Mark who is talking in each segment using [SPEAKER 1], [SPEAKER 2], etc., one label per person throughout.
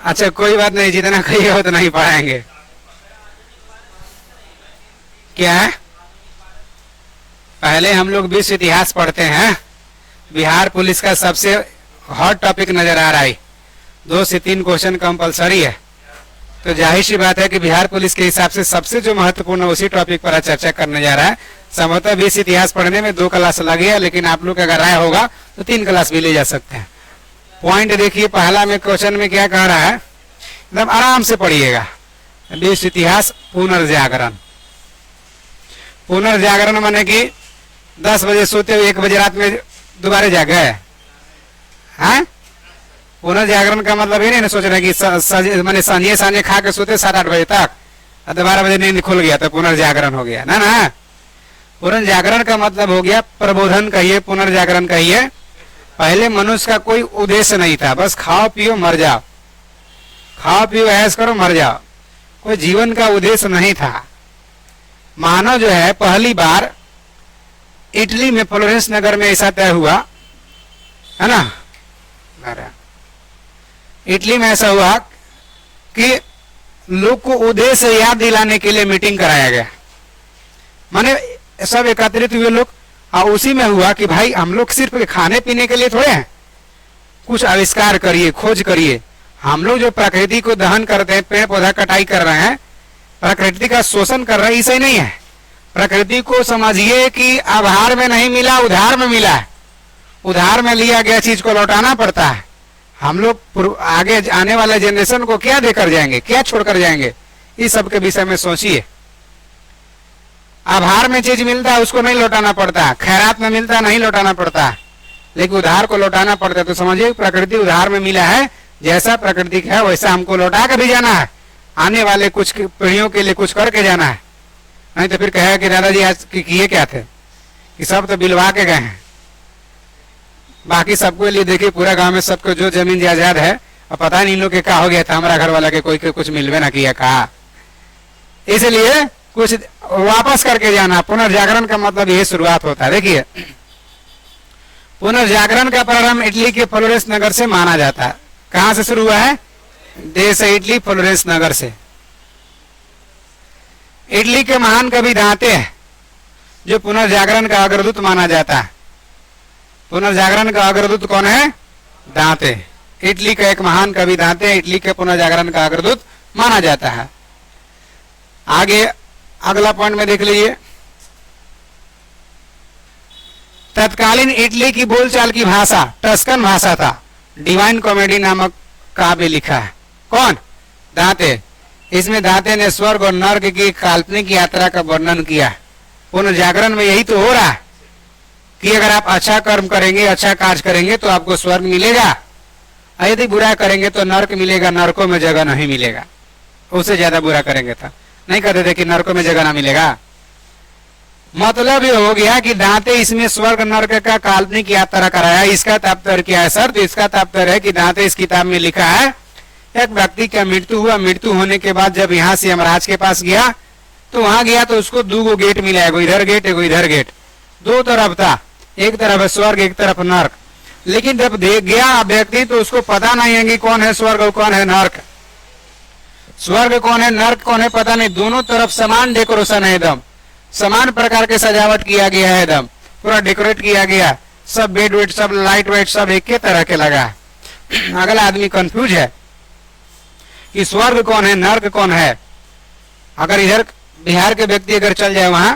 [SPEAKER 1] अच्छा कोई बात नहीं, जितना कहिए उतना ही पढ़ाएंगे। क्या है, पहले हम लोग विश्व इतिहास पढ़ते हैं। बिहार पुलिस का सबसे हॉट टॉपिक नजर आ रहा है, 2 से 3 क्वेश्चन कंपलसरी है। तो जाहिर सी बात है कि बिहार पुलिस के हिसाब से सबसे जो महत्वपूर्ण है उसी टॉपिक पर चर्चा करने जा रहा है। संभवतः विश्व इतिहास पढ़ने में 2 क्लास लगे है, लेकिन आप लोग अगर राय होगा तो 3 क्लास भी ले जा सकते हैं। पॉइंट देखिए, पहला में क्वेश्चन में क्या कह रहा है, एकदम आराम से पढ़िएगा। विश्व इतिहास पुनर्जागरण। पुनर्जागरण माने कि 10 बजे सोते हुए 1 बजे रात में दोबारा जाग गए। हाँ, पुनर्जागरण का मतलब ये नहीं सोच रहे कि मैंने सांझे सांझे खा के सोते 7-8 बजे तक, 12 बजे नींद खुल गया तो पुनर्जागरण हो गया। ना ना, पुनर्जागरण का मतलब हो गया प्रबोधन कहिए, पुनर्जागरण कहिए। पहले मनुष्य का कोई उद्देश्य नहीं था, बस खाओ पियो मर जाओ, खाओ पियो ऐश करो मर जाओ, कोई जीवन का उद्देश्य नहीं था। मानव जो है पहली बार इटली में फ्लोरेंस नगर में ऐसा तय हुआ है ना, इटली में ऐसा हुआ कि लोग को उद्देश्य याद दिलाने के लिए मीटिंग कराया गया। माने सब एकत्रित हुए लोग, और उसी में हुआ कि भाई हम लोग सिर्फ खाने पीने के लिए थोड़े हैं, कुछ आविष्कार करिए, खोज करिए। हम लोग जो प्रकृति को दहन करते हैं, पेड़ पौधा कटाई कर रहे हैं, प्रकृति का शोषण कर रहे हैं, ऐसा ही नहीं है। प्रकृति को समझिए कि आभार में नहीं मिला, उधार में मिला है। उधार में लिया गया चीज को लौटाना पड़ता है। हम लोग आगे आने वाले जनरेशन को क्या देकर जाएंगे, क्या छोड़कर जाएंगे, इस सब के विषय में सोचिए। आभार में चीज मिलता है उसको नहीं लौटाना पड़ता, खैरात में मिलता है नहीं लौटाना पड़ता, लेकिन उधार को लौटाना पड़ता है। तो समझिए प्रकृति उधार में मिला है, जैसा प्रकृति का है वैसा हमको लौटा कर भी जाना है, आने वाले कुछ पीढ़ियों के लिए कुछ करके जाना है। नहीं तो फिर कहेगा कि दादाजी आज किए क्या थे, कि सब तो बिलवा के गए हैं। बाकी सबको लिए देखिए, पूरा गांव में सबको जो जमीन जायदाद है, और पता नहीं लोग के क्या हो गया था, हमारा घर वाला के कोई के कुछ मिलवे ना किया कहा, इसलिए कुछ वापस करके जाना। पुनर्जागरण का मतलब यही शुरुआत होता है। देखिए, पुनर्जागरण का प्रारंभ इटली के फ्लोरेंस नगर से माना जाता है। कहां से शुरू हुआ है, देश है इटली, फ्लोरेंस नगर से। इटली के महान कवि दांते हैं जो पुनर्जागरण का अग्रदूत माना जाता है। पुनर्जागरण का अग्रदूत कौन है, दांते। इटली का एक महान कवि दांते इटली के पुनर्जागरण का अग्रदूत माना जाता है। आगे अगला पॉइंट में देख लीजिए, तत्कालीन इटली की बोलचाल की भाषा टस्कन भाषा था। डिवाइन कॉमेडी नामक काव्य लिखा है, कौन, दांते। इसमें दांते ने स्वर्ग और नर्क की काल्पनिक यात्रा का वर्णन किया। पुनर्जागरण में यही तो हो रहा है कि अगर आप अच्छा कर्म करेंगे, अच्छा कार्य करेंगे तो आपको स्वर्ग मिलेगा, यदि बुरा करेंगे तो नर्क मिलेगा, नरकों में जगह नहीं मिलेगा। उससे ज्यादा बुरा करेंगे तो नहीं कहते थे कि नरकों में जगह ना मिलेगा। मतलब ये हो गया कि दांते इसमें स्वर्ग नर्क का काल्पनिक यात्रा कराया। इसका तात्पर्य क्या है सर, तो इसका तात्पर्य है कि दांते इस किताब में लिखा है, एक व्यक्ति का मृत्यु हुआ, मृत्यु होने के बाद जब यहाँ से यमराज के पास गया तो वहां गया तो उसको 2 गेट मिला, एगो इधर गेट एगो इधर गेट, 2 तरफ था, एक तरफ है स्वर्ग एक तरफ नर्क। लेकिन जब देख गया व्यक्ति तो उसको पता नहीं है कि कौन है स्वर्ग और कौन है नर्क, स्वर्ग कौन है नर्क कौन है पता नहीं। दोनों तरफ समान डेकोरेशन है, एकदम समान प्रकार के सजावट किया गया है, एकदम पूरा डेकोरेट किया गया, सब बेड वेड सब लाइट वाइट सब एक के तरह के लगा। अगला आदमी कंफ्यूज है कि स्वर्ग कौन है नर्क कौन है। अगर इधर बिहार के व्यक्ति अगर चल जाए वहां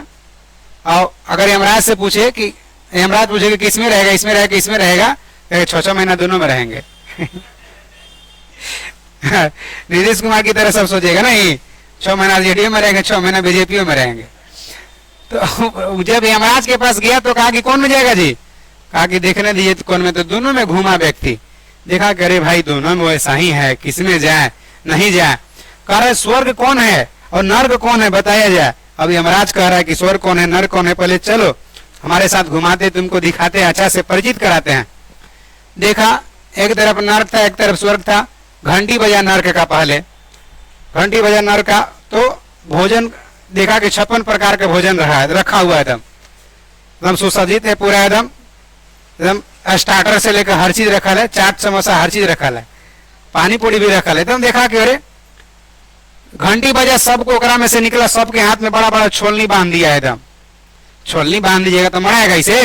[SPEAKER 1] और अगर यमराज से पूछे कि यमराज पूछे कि किसमें रहेगा, इसमें रहेगा किसमें रहेगा, 6-6 महीना दोनों में रहेंगे। नीतीश कुमार की तरह सब सोचेगा नहीं, 6 महीना जेडीयू में रहेंगे, 6 महीना बीजेपी में रहेंगे। तो जब यमराज के पास गया तो कहा कि कौन में जाएगा जी, कहा कि देखने दीजिए तो कौन में, तो दोनों में घूमा व्यक्ति, देखा करे भाई दोनों में वैसा ही है, किसमें जाए नहीं जाए। कह रहे स्वर्ग कौन है और नर्क कौन है बताया जाए। अब यमराज कह रहा है कि स्वर्ग कौन है नर्क कौन है, पहले चलो हमारे साथ घुमाते, तुमको दिखाते, अच्छा से परिचित कराते हैं। देखा एक तरफ नर्क था एक तरफ स्वर्ग था। घंटी बजा नर्क का, पहले घंटी बजा नर्क का, तो भोजन देखा कि 56 प्रकार के भोजन रखा हुआ एकदम सुसज्जित है, पूरा एकदम स्टार्टर से लेकर हर चीज रखा है, चाट समोसा हर चीज रखा है। पानी पूरी भी रखल एकदम देखा कि अरे घंटी बजा, सबको ओकरा में से निकला, सबके हाथ में बड़ा बड़ा छोलनी बांध दिया एकदम। छोलनी बांध दीजिएगा तो मराएगा इसे,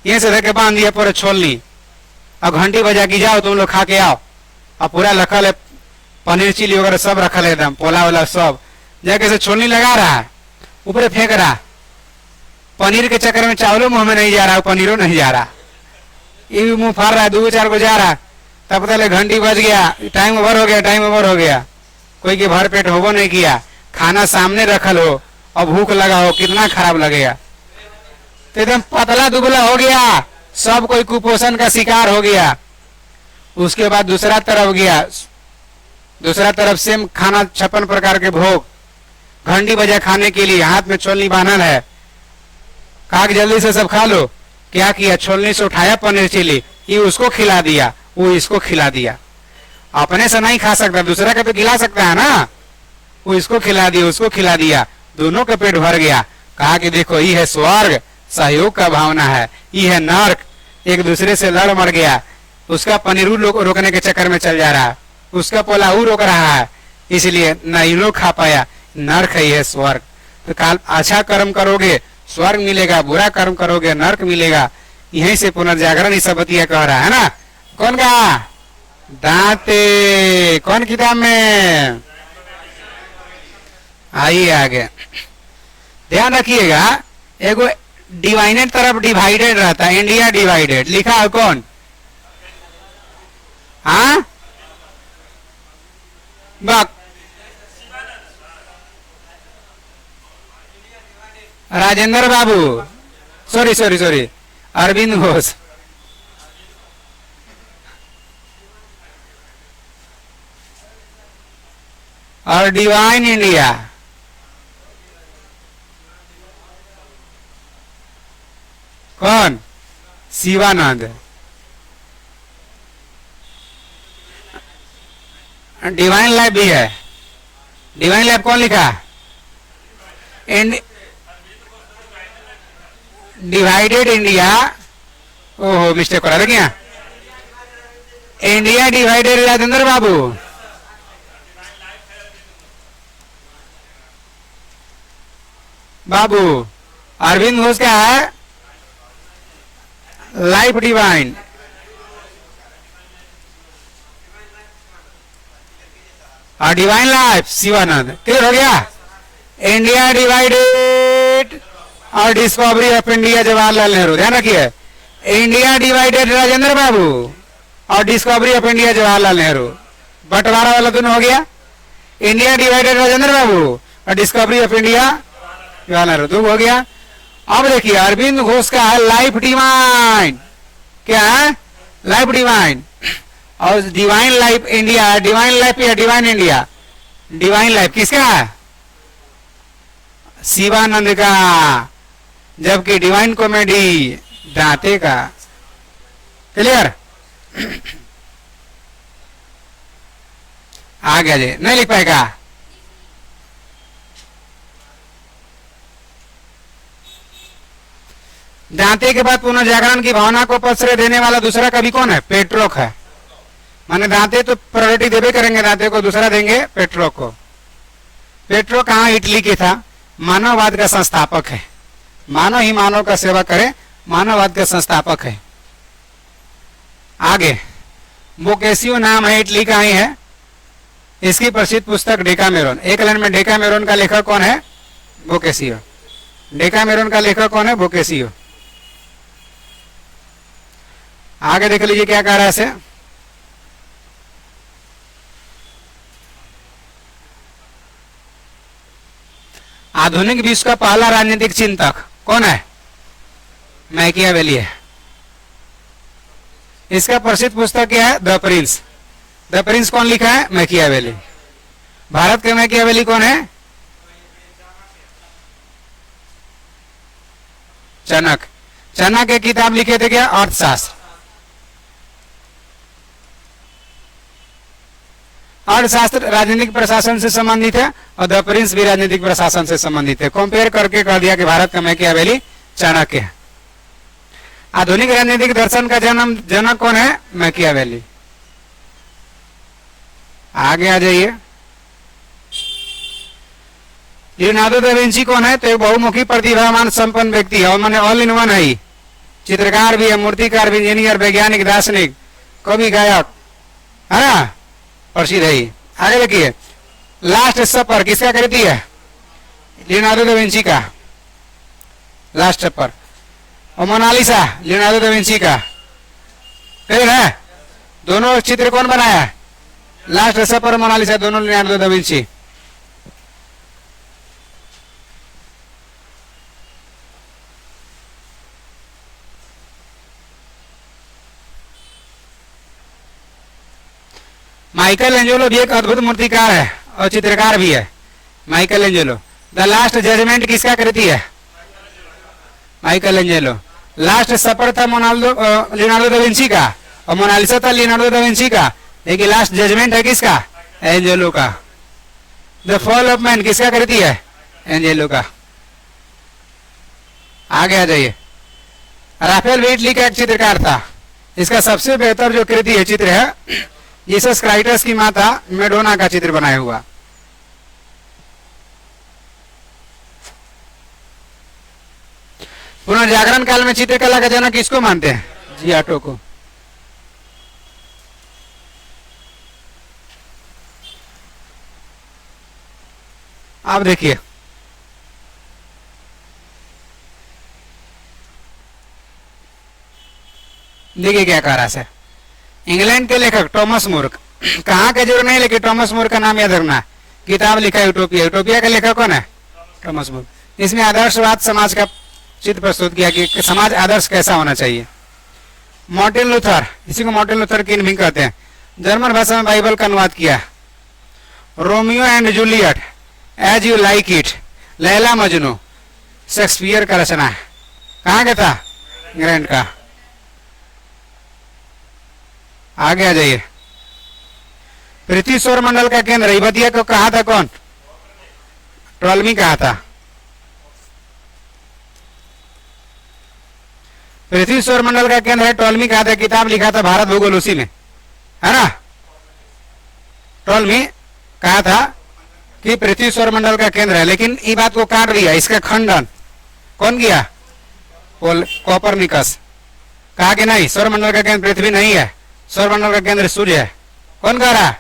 [SPEAKER 1] ये से धके बांध दिया पूरे छोलनी। अब घंटी बजा की जाओ तुम लोग खा के आओ। अब पूरा रखल है पनीर चिली वगैरह सब रखल है एकदम, पोला वाला सब। जाके से छोलनी लगा रहा है, ऊपर फेंक रहा। पनीर के चक्कर में चावलों मुंह में नहीं जा रहा, पनीरों नहीं जा रहा, ये भी मुंह फाड़ रहा है, 2-4 को जा रहा। तब पता लगे घंटी बज गया, टाइम ओवर हो गया, टाइम ओवर हो गया। कोई के भर पेट होबो नहीं किया, खाना सामने रखल हो और भूख लगा हो, कितना खराब लगेगा। तो एकदम पतला दुबला हो गया, सब कोई कुपोषण का शिकार हो गया। उसके बाद दूसरा तरफ गया, दूसरा तरफ से खाना 56 प्रकार के भोग, घंटी बजा खाने के लिए, हाथ में छोलनी बांधल है। कहा कि जल्दी से सब खा लो। क्या किया, छोलनी से उठाया पनीर चिली, ये उसको खिला दिया, वो इसको खिला दिया। अपने से नहीं खा सकता, दूसरा का तो खिला सकता है ना। वो इसको खिला दिया, उसको खिला दिया, दोनों का पेट भर गया। कहा कि देखो ये है स्वर्ग, सहयोग का भावना है, ये है नर्क, एक दूसरे से लड़ मर गया। उसका पनीर रोकने के चक्कर में चल जा रहा है, उसका पोलाऊ रोक रहा है, इसलिए नहीं लोग खा पाया। नर्क है, ये स्वर्ग। तो काल अच्छा कर्म करोगे स्वर्ग मिलेगा, बुरा कर्म करोगे नर्क मिलेगा। यहीं से पुनर्जागरण इस बतिया कह रहा है ना। कौन का दांते, कौन किताब में? आइए आगे ध्यान रखिएगा। एगो डिवाइडेड तरफ डिवाइडेड रहता है, इंडिया डिवाइडेड लिखा है कौन? हाँ Rajendra Babu, sorry sorry sorry, Arvind Ghosh. और डिवाइन इंडिया, कौन? शिवानंद। डिवाइन लाइफ भी है। डिवाइन लाइफ कौन लिखा? डिवाइडेड इंडिया, ओहो मिस्टेक करा क्या? इंडिया डिवाइडेड राजेंद्र बाबू। बाबू अरविंद घोष क्या है? Life divine. और डिवाइन लाइफ शिवानंद। क्लियर हो गया? इंडिया डिवाइडेड और discovery of India Jawaharlal Nehru. ध्यान रखिए, इंडिया डिवाइडेड राजेंद्र बाबू और discovery of India Jawaharlal Nehru, बंटवारा वाला दोनों हो गया। इंडिया डिवाइडेड राजेंद्र बाबू और discovery of India Jawaharlal Nehru, दो हो गया। अब देखिए अरविंद घोष का है लाइफ डिवाइन। क्या है? Life divine. और divine life India, divine life या डिवाइन इंडिया? डिवाइन लाइफ किसका है? शिवानंद का। जबकि डिवाइन कॉमेडी दांते का। क्लियर? आ गया जी, नहीं लिख पाएगा? दांते के बाद पुनर्जागरण की भावना को प्रश्रय देने वाला दूसरा कवि कौन है? पेट्रोक है। माने दांते तो प्रायोरिटी देवे करेंगे, दांते को दूसरा देंगे पेट्रोक को। पेट्रोक कहाँ? इटली के था, मानववाद का संस्थापक है। मानव ही मानव का सेवा करे, मानववाद का संस्थापक है। आगे बोकेसियो नाम है, इटली का ही है। इसकी प्रसिद्ध पुस्तक डेकामेरोन। एक लाइन में डेकामेरोन का लेखक कौन है? बोकेसियो। डेकामेरोन का लेखक कौन है? बोकेसियो। आगे देख लीजिए क्या कह रहा है इसे। आधुनिक विश्व का पहला राजनीतिक चिंतक कौन है? मैकियावेली है। इसका प्रसिद्ध पुस्तक क्या है? The Prince. द प्रिंस कौन लिखा है? मैकियावेली। भारत के मैकियावेली कौन है? चाणक्य। चाणक्य की किताब लिखे थे क्या? अर्थशास्त्र। अर्थशास्त्र राजनीतिक प्रशासन से संबंधित है और द प्रिंस भी राजनीतिक प्रशासन से संबंधित है। कंपेयर करके कह दिया कि भारत का मैकियावेली चाणक्य है। आधुनिक राजनीतिक दर्शन का जनक कौन है? मैकियावेली। आगे आ जाइए। लियोनार्डो दा विंची कौन है? तो एक बहुमुखी प्रतिभावान संपन्न व्यक्ति है और मैंने ऑल इन वन है। चित्रकार भी है, मूर्तिकार भी, इंजीनियर, वैज्ञानिक, दार्शनिक, कवि, गायक, है ना, प्रसिद्ध है। आगे देखिए, लास्ट सपर किसका कृति है? लियोनार्डो दा विंची का लास्ट सपर। और मोनालिसा लियोनार्डो दा विंची का, क्लियर है? दोनों चित्र कौन बनाया? लास्ट सपर, मोनालिसा, दोनों Leonardo da Vinci. Michelangelo भी एक अद्भुत मूर्तिकार है और चित्रकार भी है। Michelangelo. The last judgement किसका कृति है? Michael Angelo. लास्ट सपर था लियोनार्डो दा विंची का और मोनालिसा था लियोनार्डो दा विंची का, लेकिन लास्ट जजमेंट है किसका? एंजेलो का। द फॉल ऑफ मैन किसका कृति है? एंजेलो का। आगे आ जाइए। राफेल वेटली का एक चित्रकार था। इसका सबसे बेहतर जो कृति है चित्र है जीसस क्राइस्ट की माता मेडोना का चित्र बनाया हुआ। पुनर्जागरण काल में चित्रकला का जनक किसको मानते हैं? जियाटो को। अब देखिए, देखिए क्या कह रहा है। इंग्लैंड के लेखक टॉमस मोर, कहाँ के जरूर नहीं, लेकिन टॉमस मोर का नाम याद रखना। किताब लिखा है यूटोपिया। यूटोपिया का लेखक कौन है? टॉमस मोर। इसमें आदर्शवाद समाज का चित्र प्रस्तुत किया कि समाज आदर्श कैसा होना चाहिए। मार्टिन लूथर, इसी को मार्टिन लूथर किंग भी कहते हैं, जर्मन भाषा में बाइबल का अनुवाद किया। Romeo and Juliet, as you like it, Laila Majnu, Shakespeare का रचना है। कहाँ का था? इंग्लैंड का। आगे आ जाइए। पृथ्वी सौर मंडल का केंद्र इबतिया को कहा था कौन? टॉलमी कहा था। पृथ्वी सौर मंडल का केंद्र है, टॉलमी कहा था। किताब लिखा था भारत भूगोल उसी में, है ना। टॉलमी कहा था कि पृथ्वी सौर मंडल का केंद्र है, लेकिन ये बात को काट दिया। इसका खंडन कौन किया? कोपरनिकस। कहा कि नहीं, सौर मंडल का केंद्र पृथ्वी नहीं है, सौर मंडल का केंद्र सूर्य है। कौन कह रहा?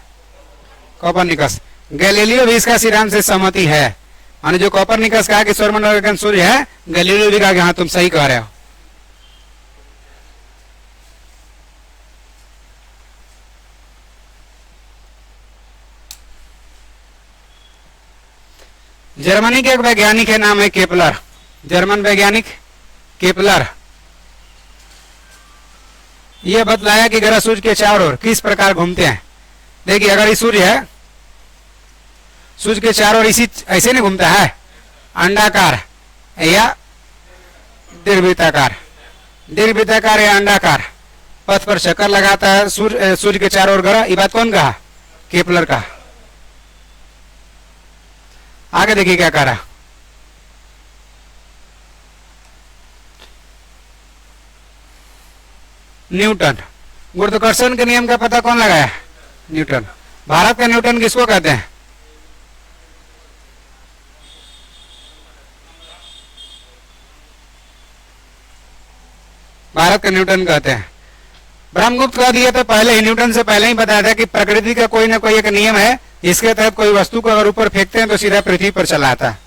[SPEAKER 1] कोपरनिकस। गैलीलियो भी इसका सिद्धांत से सहमति है। माने जो कोपरनिकस कहा कि सौर मंडल का केंद्र सूर्य है, गैलीलियो भी कहा कि हाँ तुम सही कह रहे हो। जर्मनी के एक वैज्ञानिक है, नाम है केपलर। जर्मन वैज्ञानिक केपलर, यह बतलाया कि ग्रह सूर्य के चारों ओर किस प्रकार घूमते हैं। देखिए, अगर ये सूर्य है, सूर्य के चारों ओर इसी ऐसे नहीं घूमता है, अंडाकार या दीर्घवृत्ताकार, दीर्घवृत्ताकार या अंडाकार पथ पर चक्कर लगाता है सूर्य के चारों ओर ग्रह। ये बात कौन कहा? केपलर का। आगे देखिए क्या कह रहा। न्यूटन, गुरुत्वाकर्षण के नियम का पता कौन लगाया? न्यूटन। भारत का न्यूटन किसको कहते हैं? भारत का न्यूटन कहते हैं। ब्रह्मगुप्त कह दिया था पहले ही, न्यूटन से पहले ही बताया था कि प्रकृति का कोई ना कोई एक नियम है, इसके तहत कोई वस्तु को अगर ऊपर फेंकते हैं तो सीधा पृथ्वी पर चला आता है।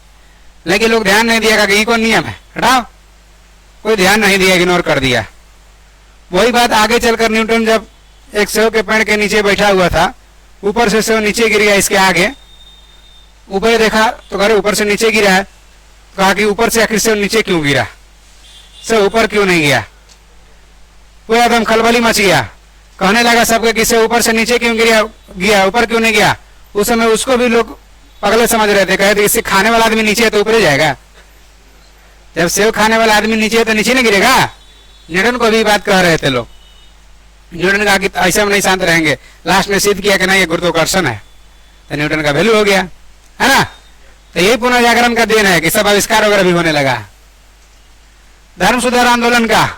[SPEAKER 1] लेकिन लोग ध्यान नहीं दिया कि ये कौन नियम है, हटाओ, कोई ध्यान नहीं दिया, इग्नोर कर दिया। वही बात आगे चलकर न्यूटन जब एक सेव के पेड़ के नीचे बैठा हुआ था, ऊपर से सेव नीचे गिर गया, इसके आगे ऊपर देखा तो कह रहे ऊपर से नीचे गिरा है। कहा कि ऊपर से आखिर सेव नीचे क्यों गिरा, सेव ऊपर क्यों नहीं गया? पूरा एकदम खलबली मच गया, कहने लगा सबके कि सेव ऊपर से नीचे क्यों गया, ऊपर क्यों नहीं गया। उस समय उसको भी लोग पगले समझ रहे थे, कहते इससे खाने वाला आदमी नीचे है तो ऊपर ही जाएगा, जब सेव खाने वाला आदमी नीचे है तो नीचे नहीं गिरेगा। न्यूटन को भी बात कह रहे थे लोग। न्यूटन कहा कि ऐसे हम नहीं शांत रहेंगे, लास्ट में सिद्ध किया कि नहीं ये गुरुत्वाकर्षण है, तो न्यूटन का वैल्यू हो गया, है ना। तो यही पुनर्जागरण का देन है कि सब आविष्कार वगैरह भी होने लगा। धर्म सुधार आंदोलन का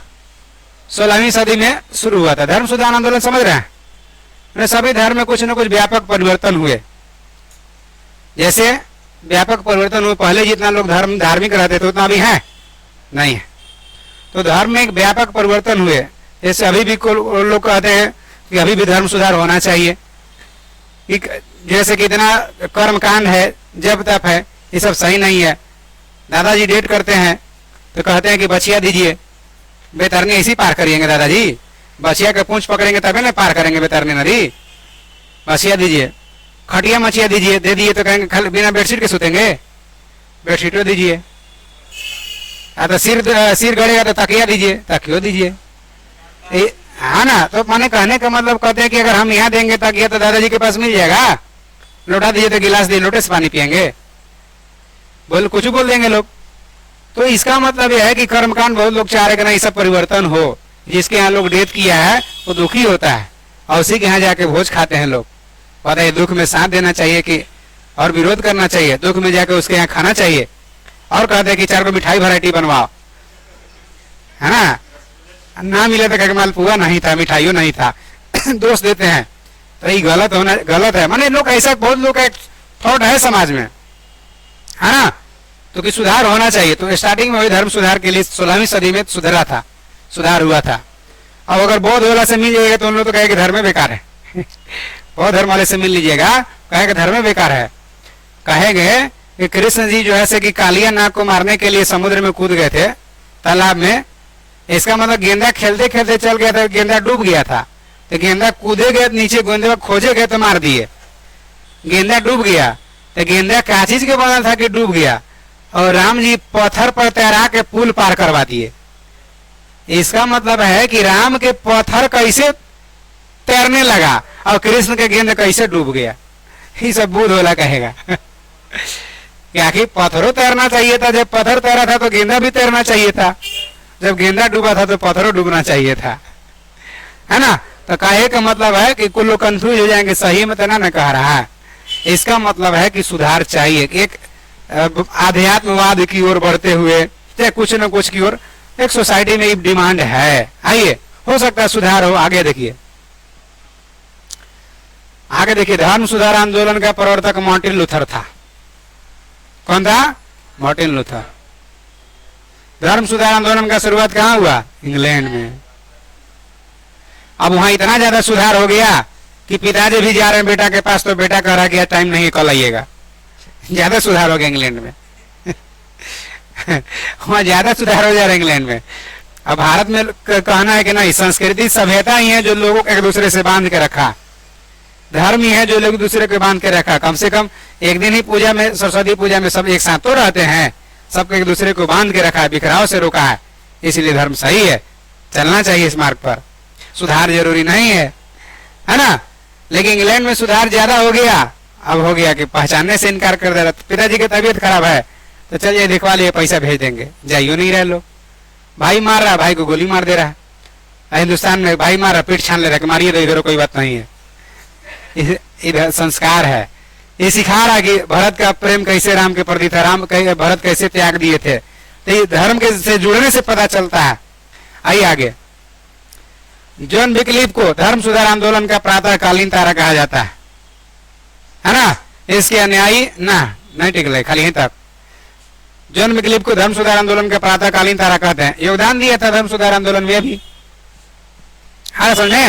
[SPEAKER 1] 16वीं सदी में शुरू हुआ था। धर्म सुधार आंदोलन समझ रहे हैं? सभी धर्म में कुछ न कुछ व्यापक परिवर्तन हुए। जैसे व्यापक परिवर्तन हुए, पहले जितना लोग धार्मिक रहते थे उतना अभी है नहीं है। तो धर्म में एक व्यापक परिवर्तन हुए। जैसे अभी भी लोग कहते हैं कि अभी भी धर्म सुधार होना चाहिए। जैसे कि इतना कर्मकांड है, जब तप है, ये सब सही नहीं है। दादाजी डेट करते हैं तो कहते हैं कि बछिया दीजिए, बेतरनी ऐसी पार करिएंगे दादाजी, बछिया के पूंछ पकड़ेंगे तभी ना पार करेंगे बेतरनी नदी। बछिया दीजिए, खटिया मछिया दीजिए, दे दिए तो कहेंगे खाली बिना बेडशीट के सुतेंगे, बेडशीटो दीजिए। तो सिर गड़ेगा तो तकिया दीजिए, तकियो दीजिए। हाँ ना, तो माने कहने का मतलब कहते हैं कि अगर हम यहाँ देंगे तकिया तो दादाजी के पास मिल जाएगा, लोटा दीजिए तो गिलास दिए लोटे से पानी पियेंगे, कुछ बोल देंगे लोग। तो इसका मतलब यह है कि कर्मकांड बहुत लोग चाह रहे कि नहीं सब परिवर्तन हो। जिसके यहाँ लोग डेथ किया है वो दुखी होता है और उसी के यहाँ जाके भोज खाते हैं लोग। पता है दुख में साथ देना चाहिए कि और विरोध करना चाहिए, दुख में जाके उसके यहाँ खाना चाहिए। और कहते हैं कि 4 को मिठाई वैरायटी बनवाओ, है ना मिले तो कहे मालपुआ नहीं था, मिठाइयों नहीं था दोष देते हैं। तो ये गलत है। माने लोग ऐसा बहुत लोग का थॉट है समाज में, है ना। तो कि सुधार होना चाहिए। तो स्टार्टिंग में वही धर्म सुधार के लिए 16वीं सदी में सुधार हुआ था। अब अगर बौद्ध वाला से मिल जाएगा तो उन लोग तो कहेगा धर्म बेकार है बौद्ध धर्म वाले से मिल लीजिएगा, कहेगा धर्म बेकार है। कहेंगे कि कृष्ण जी जो है से कि कालिया नाग को मारने के लिए समुद्र में कूद गए थे तालाब में। इसका मतलब गेंदा खेलते खेलते चल गया था, गेंदा डूब गया था। तो गेंदा कूदे गए नीचे, गेंदे खोजे गए तो मार दिए, गेंदा डूब गया। तो गेंदा क्या चीज के बनल था कि डूब गया, और राम जी पत्थर पर तैरा के पुल पार करवा दिए। इसका मतलब है कि राम के पत्थर कैसे तैरने लगा और कृष्ण के गेंद कैसे डूब गया। ये सब बुद्ध वाला कहेगा कि आखिर पत्थरों तैरना चाहिए था, जब पत्थर तैरा था तो गेंदा भी तैरना चाहिए था, जब गेंदा डूबा था तो पत्थरों डूबना चाहिए था, है ना। तो कहे का मतलब है कि कुछ लोग कंफ्यूज हो जाएंगे, सही में तो ना कह रहा है। इसका मतलब है कि सुधार चाहिए, एक आध्यात्मवाद की ओर बढ़ते हुए चाहे कुछ न कुछ की ओर एक सोसाइटी में डिमांड है। आइए, हो सकता है सुधार हो। आगे देखिए, धर्म सुधार आंदोलन का प्रवर्तक मार्टिन लूथर था। कौन था? Martin Luther. धर्म सुधार आंदोलन का शुरुआत कहाँ हुआ? इंग्लैंड में। अब वहां इतना ज्यादा सुधार हो गया कि पिताजी भी जा रहे हैं बेटा के पास, तो बेटा कह रहा है कि टाइम नहीं, कल आइएगा। ज्यादा सुधार हो गया इंग्लैंड में वहां ज्यादा सुधार हो जा रहा है इंग्लैंड में। अब भारत में कहना है कि नहीं, संस्कृति सभ्यता ही है जो लोगों को एक दूसरे से बांध के रखा, धर्म ही है जो लोग दूसरे को बांध के रखा। कम से कम एक दिन ही पूजा में, सरस्वती पूजा में सब एक साथ तो रहते हैं, सबको एक दूसरे को बांध के रखा है, बिखराव से रोका है। इसलिए धर्म सही है, चलना चाहिए इस मार्ग पर। सुधार जरूरी नहीं है ना। लेकिन इंग्लैंड में सुधार ज्यादा हो गया। अब हो गया कि पहचानने से इनकार कर दे रहा। पिताजी की तबीयत खराब है तो चलिए दिखवा लिए, पैसा भेज देंगे, जाइयो नहीं रहे लोग। भाई मार रहा, भाई को गोली मार दे रहा है। हिंदुस्तान में भाई मार रहा, पीठ छान ले रहा, मारिए तो इधर कोई बात नहीं है। इधर संस्कार है, ये सिखा रहा कि भरत का प्रेम कैसे राम के प्रति था, भरत कैसे त्याग दिए थे। तो ये धर्म के से जुड़ने से पता चलता है। आइए आगे। जॉन विक्लिफ को धर्म सुधार आंदोलन का प्रातःकालीन तारा कहा जाता है ना। इसके अनुयायी ना नहीं टिकले खाली यहीं तक। जॉन विक्लिफ को धर्म सुधार आंदोलन का प्रातःकालीन तारा कहते हैं। योगदान दिया था धर्म सुधार आंदोलन में भी। हाँ समझे।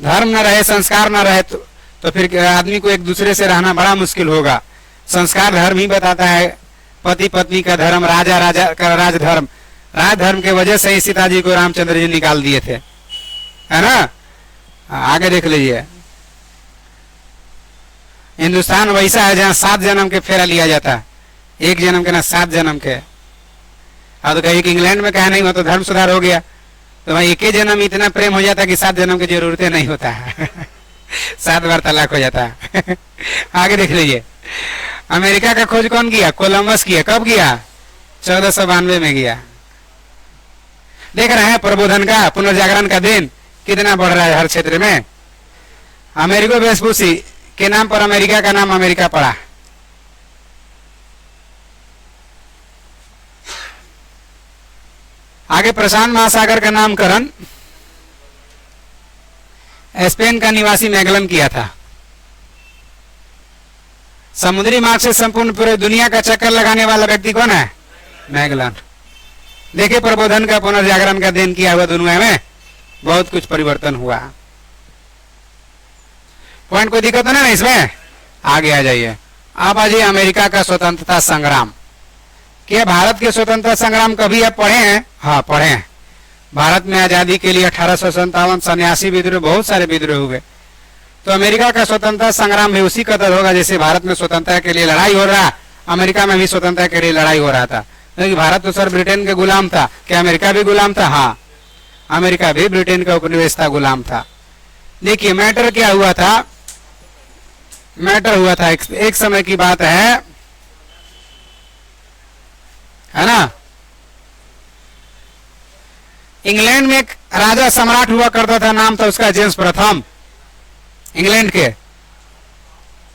[SPEAKER 1] धर्म न रहे, संस्कार न रहे तो फिर आदमी को एक दूसरे से रहना बड़ा मुश्किल होगा। संस्कार धर्म ही बताता है, पति पत्नी का धर्म, राजा राजा का राजधर्म। राजधर्म के वजह से ही सीता जी को रामचंद्र जी निकाल दिए थे, है ना। आगे देख लीजिए। हिंदुस्तान वैसा है जहाँ 7 जन्म के फेरा लिया जाता है, 1 जन्म के ना 7 जन्म के। अब तो कहीं इंग्लैंड में कहा नहीं हो तो धर्म सुधार हो गया, तो भाई 1 जन्म इतना प्रेम हो जाता है कि 7 जन्म की जरूरतें नहीं होता है 7 बार तलाक हो जाता है आगे देख लीजिए। अमेरिका का खोज कौन किया? कोलंबस किया। कब किया? 1492 में किया। देख रहे हैं प्रबोधन का, पुनर्जागरण का दिन कितना बढ़ रहा है हर क्षेत्र में। अमेरिको वेस्पुसी के नाम पर अमेरिका का नाम अमेरिका पड़ा। आगे प्रशांत महासागर का नामकरण स्पेन का निवासी मैगलन किया था। समुद्री मार्ग से संपूर्ण पूरे दुनिया का चक्कर लगाने वाला व्यक्ति कौन है? मैगलन। देखिए प्रबोधन का पुनर्जागरण का देन किया हुआ दुनिया में बहुत कुछ परिवर्तन हुआ। पॉइंट कोई दिक्कत तो नहीं ना इसमें? आगे आ जाइए। अब आ जाइए अमेरिका का स्वतंत्रता संग्राम। क्या भारत के स्वतंत्रता संग्राम कभी आप पढ़े हैं? हाँ पढ़े हैं। भारत में आजादी के लिए 1857 सन्यासी विद्रोह, बहुत सारे विद्रोह हुए। तो अमेरिका का स्वतंत्रता संग्राम भी उसी कदर होगा जैसे भारत में स्वतंत्रता के लिए लड़ाई हो रहा, अमेरिका में भी स्वतंत्रता के लिए लड़ाई हो रहा था। क्योंकि भारत तो सर ब्रिटेन के गुलाम था। क्या अमेरिका भी गुलाम था? हाँ, अमेरिका भी ब्रिटेन का उपनिवेश था, गुलाम था। देखिए मैटर क्या हुआ था? मैटर हुआ था एक समय की बात है ना, इंग्लैंड में एक राजा सम्राट हुआ करता था, नाम था उसका जेम्स प्रथम, इंग्लैंड के।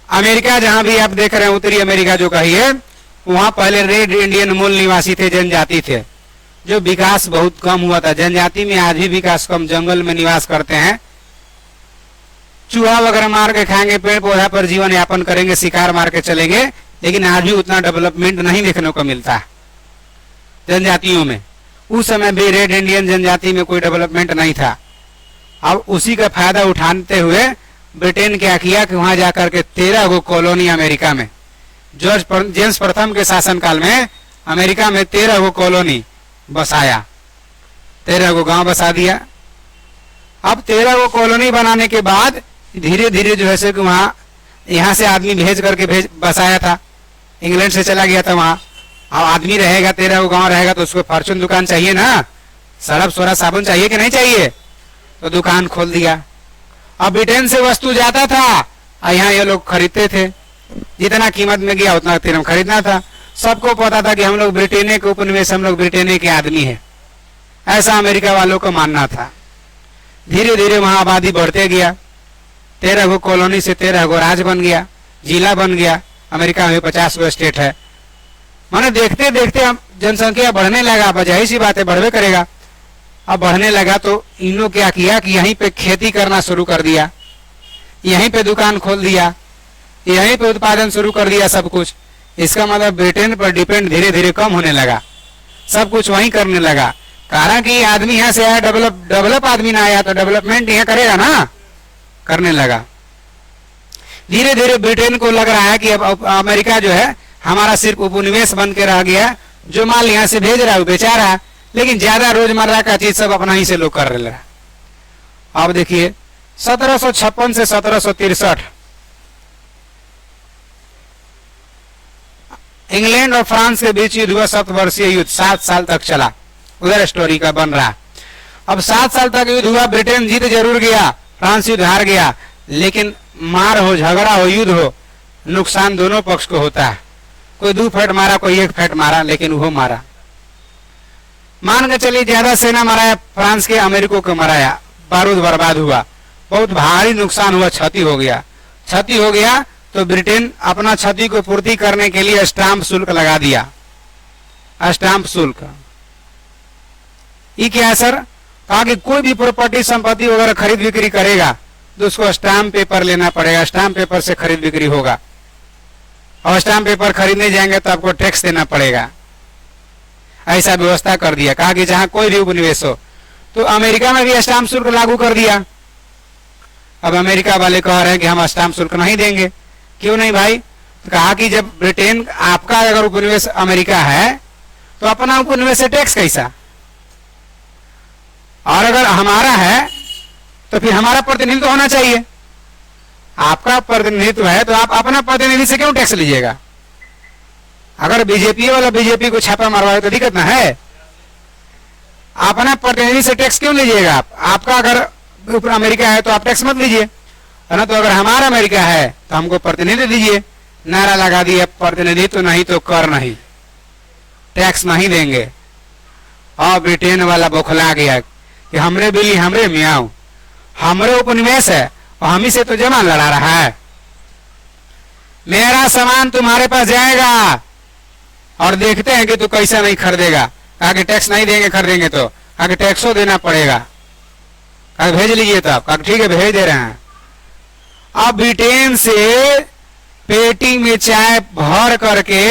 [SPEAKER 1] अमेरिका जहां भी आप देख रहे हैं, उत्तरी अमेरिका जो कहिए, वहां पहले रेड इंडियन मूल निवासी थे, जनजाति थे, जो विकास बहुत कम हुआ था। जनजाति में आज भी विकास कम, जंगल में निवास करते हैं, चूहा वगैरह मार के खाएंगे, पेड़ पौधा पर जीवन यापन करेंगे, शिकार मार के चलेंगे, लेकिन आज भी उतना डेवलपमेंट नहीं देखने को मिलता जनजातियों में। उस समय भी रेड इंडियन जनजाति में कोई डेवलपमेंट नहीं था। अब उसी का फायदा उठाते हुए ब्रिटेन क्या किया कि वहां जाकर के 13 गो कॉलोनी अमेरिका में, जेम्स प्रथम के शासनकाल में अमेरिका में 13 गो कॉलोनी बसाया, 13 गो गांव बसा दिया। अब 13 गो कॉलोनी बनाने के बाद धीरे धीरे जो है सो कि वहां यहाँ से आदमी भेज करके बसाया था, इंग्लैंड से चला गया था वहां। अब आदमी रहेगा, 13 गो गांव रहेगा, तो उसको फॉर्चून दुकान चाहिए ना, सरफ सोरा साबुन चाहिए कि नहीं चाहिए, तो दुकान खोल दिया। अब ब्रिटेन से वस्तु जाता था और यहाँ ये लोग खरीदते थे, जितना कीमत में गया उतना तेल खरीदना था। सबको पता था कि हम लोग ब्रिटेन के उपनिवेश, हम लोग ब्रिटेन के आदमी है, ऐसा अमेरिका वालों को मानना था। धीरे धीरे वहां आबादी बढ़ते गया, 13 गो कॉलोनी से 13 गो राज बन गया, जिला बन गया। अमेरिका में 50 गो स्टेट है। माने देखते देखते अब जनसंख्या बढ़ने लगा, अब जाहिर सी बात है बढ़वे करेगा। अब बढ़ने लगा तो इन लोग क्या किया कि यहीं पे खेती करना शुरू कर दिया, यहीं पे दुकान खोल दिया, यहीं पे उत्पादन शुरू कर दिया सब कुछ। इसका मतलब ब्रिटेन पर डिपेंड धीरे धीरे कम होने लगा, सब कुछ वहीं करने लगा। कारण कि आदमी यहाँ से आया, डेवलप आदमी ना आया तो डेवलपमेंट यहाँ करेगा ना, करने लगा। धीरे धीरे ब्रिटेन को लग रहा है कि अब अमेरिका जो है हमारा सिर्फ उपनिवेश बन के रह गया, जो माल यहाँ से भेज रहा है वो बेचा रहा है, लेकिन ज्यादा रोजमर्रा का चीज सब अपना ही से लोग कर रहे हैं। अब देखिए 1756 से 1763 इंग्लैंड और फ्रांस के बीच युद्ध हुआ, 7 वर्षीय युद्ध 7 साल तक चला। उधर स्टोरी का बन रहा। अब 7 साल तक युद्ध हुआ, ब्रिटेन जीत जरूर गया, फ्रांस युद्ध हार गया, लेकिन मार हो, झगड़ा हो, युद्ध हो, नुकसान दोनों पक्ष को होता है। कोई 2 फैट मारा, कोई 1 फैट मारा, लेकिन वो मारा। मान के चलिए ज्यादा सेना मराया फ्रांस के, अमेरिका को मराया, बारूद बर्बाद हुआ, बहुत भारी नुकसान हुआ, क्षति हो गया। क्षति हो गया तो ब्रिटेन अपना क्षति को पूर्ति करने के लिए स्टाम्प शुल्क लगा दिया। स्टाम्प शुल्क ये क्या है सर? कहा कि कोई भी प्रॉपर्टी संपत्ति वगैरह खरीद बिक्री करेगा तो उसको स्टाम्प पेपर लेना पड़ेगा, स्टाम्प पेपर से खरीद बिक्री होगा, और स्टाम्प पेपर खरीदने जाएंगे तो आपको टैक्स देना पड़ेगा। ऐसा व्यवस्था कर दिया। कहा कि जहां कोई भी उपनिवेश हो, तो अमेरिका में भी स्टाम्प शुल्क लागू कर दिया। अब अमेरिका वाले कह रहे हैं कि हम स्टाम्प शुल्क नहीं देंगे। क्यों नहीं भाई? तो कहा कि जब ब्रिटेन आपका अगर उपनिवेश अमेरिका है तो अपना उपनिवेश से टैक्स कैसा, और अगर हमारा है तो फिर हमारा प्रतिनिधित्व होना चाहिए। आपका प्रतिनिधित्व है तो आप अपना प्रतिनिधि से क्यों टैक्स लीजिएगा? अगर बीजेपी वाला बीजेपी को छापा मारवाए तो दिक्कत ना है, अपना प्रतिनिधि से टैक्स क्यों लीजिएगा आप? आपका अगर ऊपर अमेरिका है तो आप टैक्स मत लीजिए, है ना? तो अगर हमारा अमेरिका है तो हमको प्रतिनिधि दीजिए। नारा लगा दिए, प्रतिनिधित्व नहीं तो कर नहीं, टैक्स नहीं देंगे। और ब्रिटेन वाला बौखला गया कि हमरे बिल्ली हमरे मियाऊ, हमरे उपनिवेश है और हम ही से तो जमा लड़ा रहा है, मेरा सामान तुम्हारे पास जाएगा और देखते हैं कि तू कैसा नहीं खरीदेगा। कहा कि टैक्स नहीं देंगे, खरीदेंगे तो कहा कि टैक्सो देना पड़ेगा। कहा भेज लीजिए, तब कहा ठीक है भेज दे रहे हैं। अब ब्रिटेन से पेटी में चाय भर करके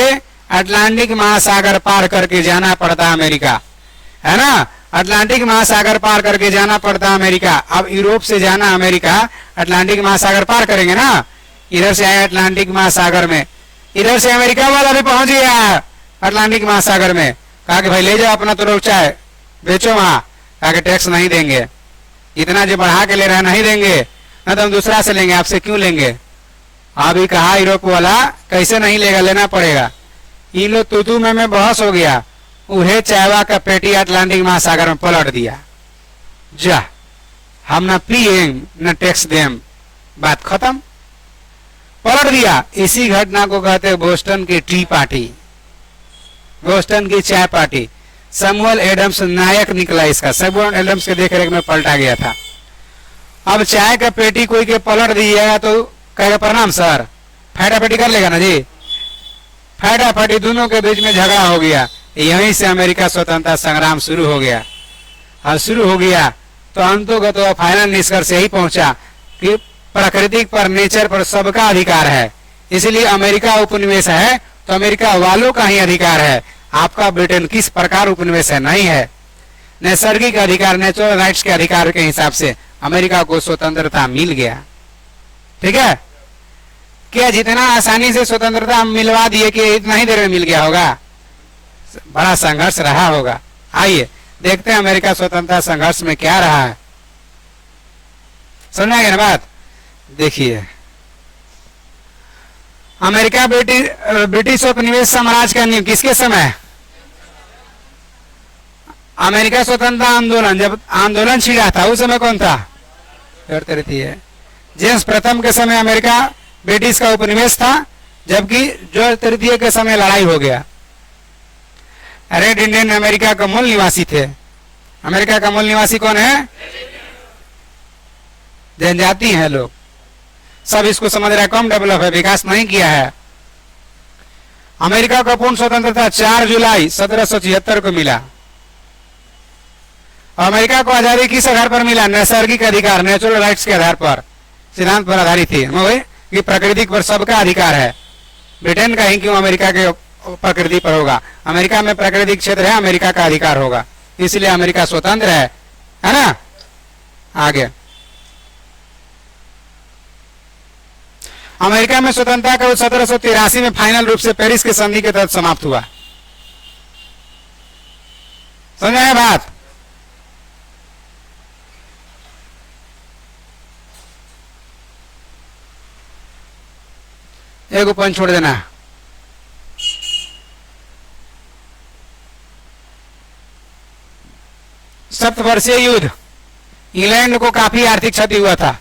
[SPEAKER 1] अटलांटिक महासागर पार करके जाना पड़ता अमेरिका, है ना। अटलांटिक महासागर पार करके जाना पड़ता अमेरिका। अब यूरोप से जाना अमेरिका, अटलांटिक महासागर पार करेंगे ना, इधर से आए अटलांटिक महासागर में, इधर से अमेरिका वाला भी पहुंच गया अटलांटिक महासागर में। कहा कि भाई ले जाओ अपना तो लोग चाय बेचो वहां। कहा कि टैक्स नहीं देंगे, इतना जो बढ़ा के ले रहे हैं नहीं देंगे, ना तो हम दूसरा से लेंगे, आपसे क्यों लेंगे। अभी कहा यूरोप वाला कैसे नहीं लेगा, लेना पड़ेगा। इन लोग तू में बहस हो गया, उहे चायवा का पेटी अटलांटिक महासागर में पलट दिया। जा हम न पिएम न टैक्स देम, बात खत्म, पलट दिया। इसी घटना को कहते हैं बोस्टन की टी पार्टी, बोस्टन की चाय पार्टी। सैमुअल एडम्स नायक निकला इसका, सैमुअल एडम्स के देखरेख में पलटा गया था। अब चाय का पेटी कोई के पलट दिएगा तो कहेगा प्रणाम सर, फटाफटी कर लेगा ना जी, फटाफटी दोनों के बीच में झगड़ा हो गया। यहीं से अमेरिका स्वतंत्रता संग्राम शुरू हो गया। और शुरू हो गया तो अंतोगत तो फाइनल निष्कर्ष यही पहुंचा कि प्रकृति पर, नेचर पर सबका अधिकार है, इसलिए अमेरिका उपनिवेश है तो अमेरिका वालों का ही अधिकार है। आपका ब्रिटेन किस प्रकार उपनिवेश है, नहीं है। नैसर्गिक अधिकार, नेचुरल राइट्स के अधिकार के हिसाब से अमेरिका को स्वतंत्रता मिल गया। ठीक है, क्या जितना आसानी से स्वतंत्रता मिलवा दिए कि इतना ही देर में मिल गया होगा, बड़ा संघर्ष रहा होगा। आइए देखते हैं अमेरिका स्वतंत्रता संघर्ष में क्या रहा है, समझ गए ना बात। देखिए अमेरिका ब्रिटिश उपनिवेश साम्राज्य का नियम किसके समय, अमेरिका स्वतंत्रता आंदोलन, जब आंदोलन छिड़ा था उस समय कौन था, जेम्स प्रथम के समय अमेरिका ब्रिटिश का उपनिवेश था, जबकि जॉर्ज तृतीय के समय लड़ाई हो गया। रेड इंडियन अमेरिका का मूल निवासी थे। अमेरिका का मूल निवासी कौन है, जनजाति है लोग, सब इसको समझ रहे हैं, कम डेवलप है, विकास नहीं किया है। अमेरिका को पूर्ण स्वतंत्रता 4 जुलाई 1776 को मिला। अमेरिका को आजादी किस आधार पर मिला, नैसर्गिक अधिकार, नेचुरल राइट्स के आधार पर, सिद्धांत पर आधारित थी कि प्रकृति पर सबका अधिकार है। ब्रिटेन का ही क्यों अमेरिका के प्रकृति पर होगा, अमेरिका में प्राकृतिक क्षेत्र है, अमेरिका का अधिकार होगा, इसलिए अमेरिका स्वतंत्र है ना। आगे अमेरिका में स्वतंत्रता का 1783 में फाइनल रूप से पेरिस के संधि के तहत समाप्त हुआ। समझ आए बात। एक पॉइंट छोड़ देना, सप्तवर्षीय युद्ध, इंग्लैंड को काफी आर्थिक क्षति हुआ था।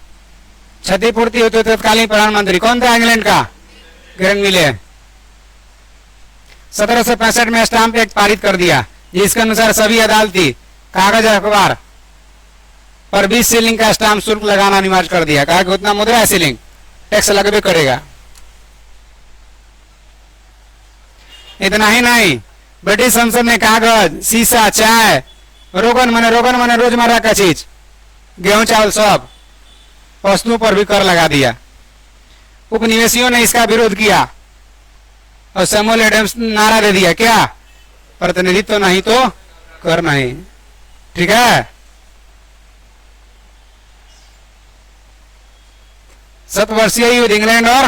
[SPEAKER 1] क्षतिपूर्ति होते तत्कालीन प्रधानमंत्री कौन था इंग्लैंड का, ग्रेनविले। 1765 में स्टाम्प एक्ट पारित कर दिया, जिसके अनुसार सभी अदालती कागज अखबार पर 20 शिलिंग का स्टाम्प शुल्क लगाना अनिवार्य कर दिया। कहा कि उतना मुद्रा है शिलिंग, टैक्स लगबे करेगा। इतना ही नहीं, ब्रिटिश संसद ने कागज, शीशा, चाय, रोगन मने रोजमर्रा का चीज, गेहूं चावल सब वस्तुओं पर भी कर लगा दिया। उपनिवेशियों ने इसका विरोध किया और सैमुअल एडम्स नारा दे दिया, क्या, प्रतिनिधित्व तो नहीं तो कर नहीं। ठीक है, सप्तवर्षीय युद्ध इंग्लैंड और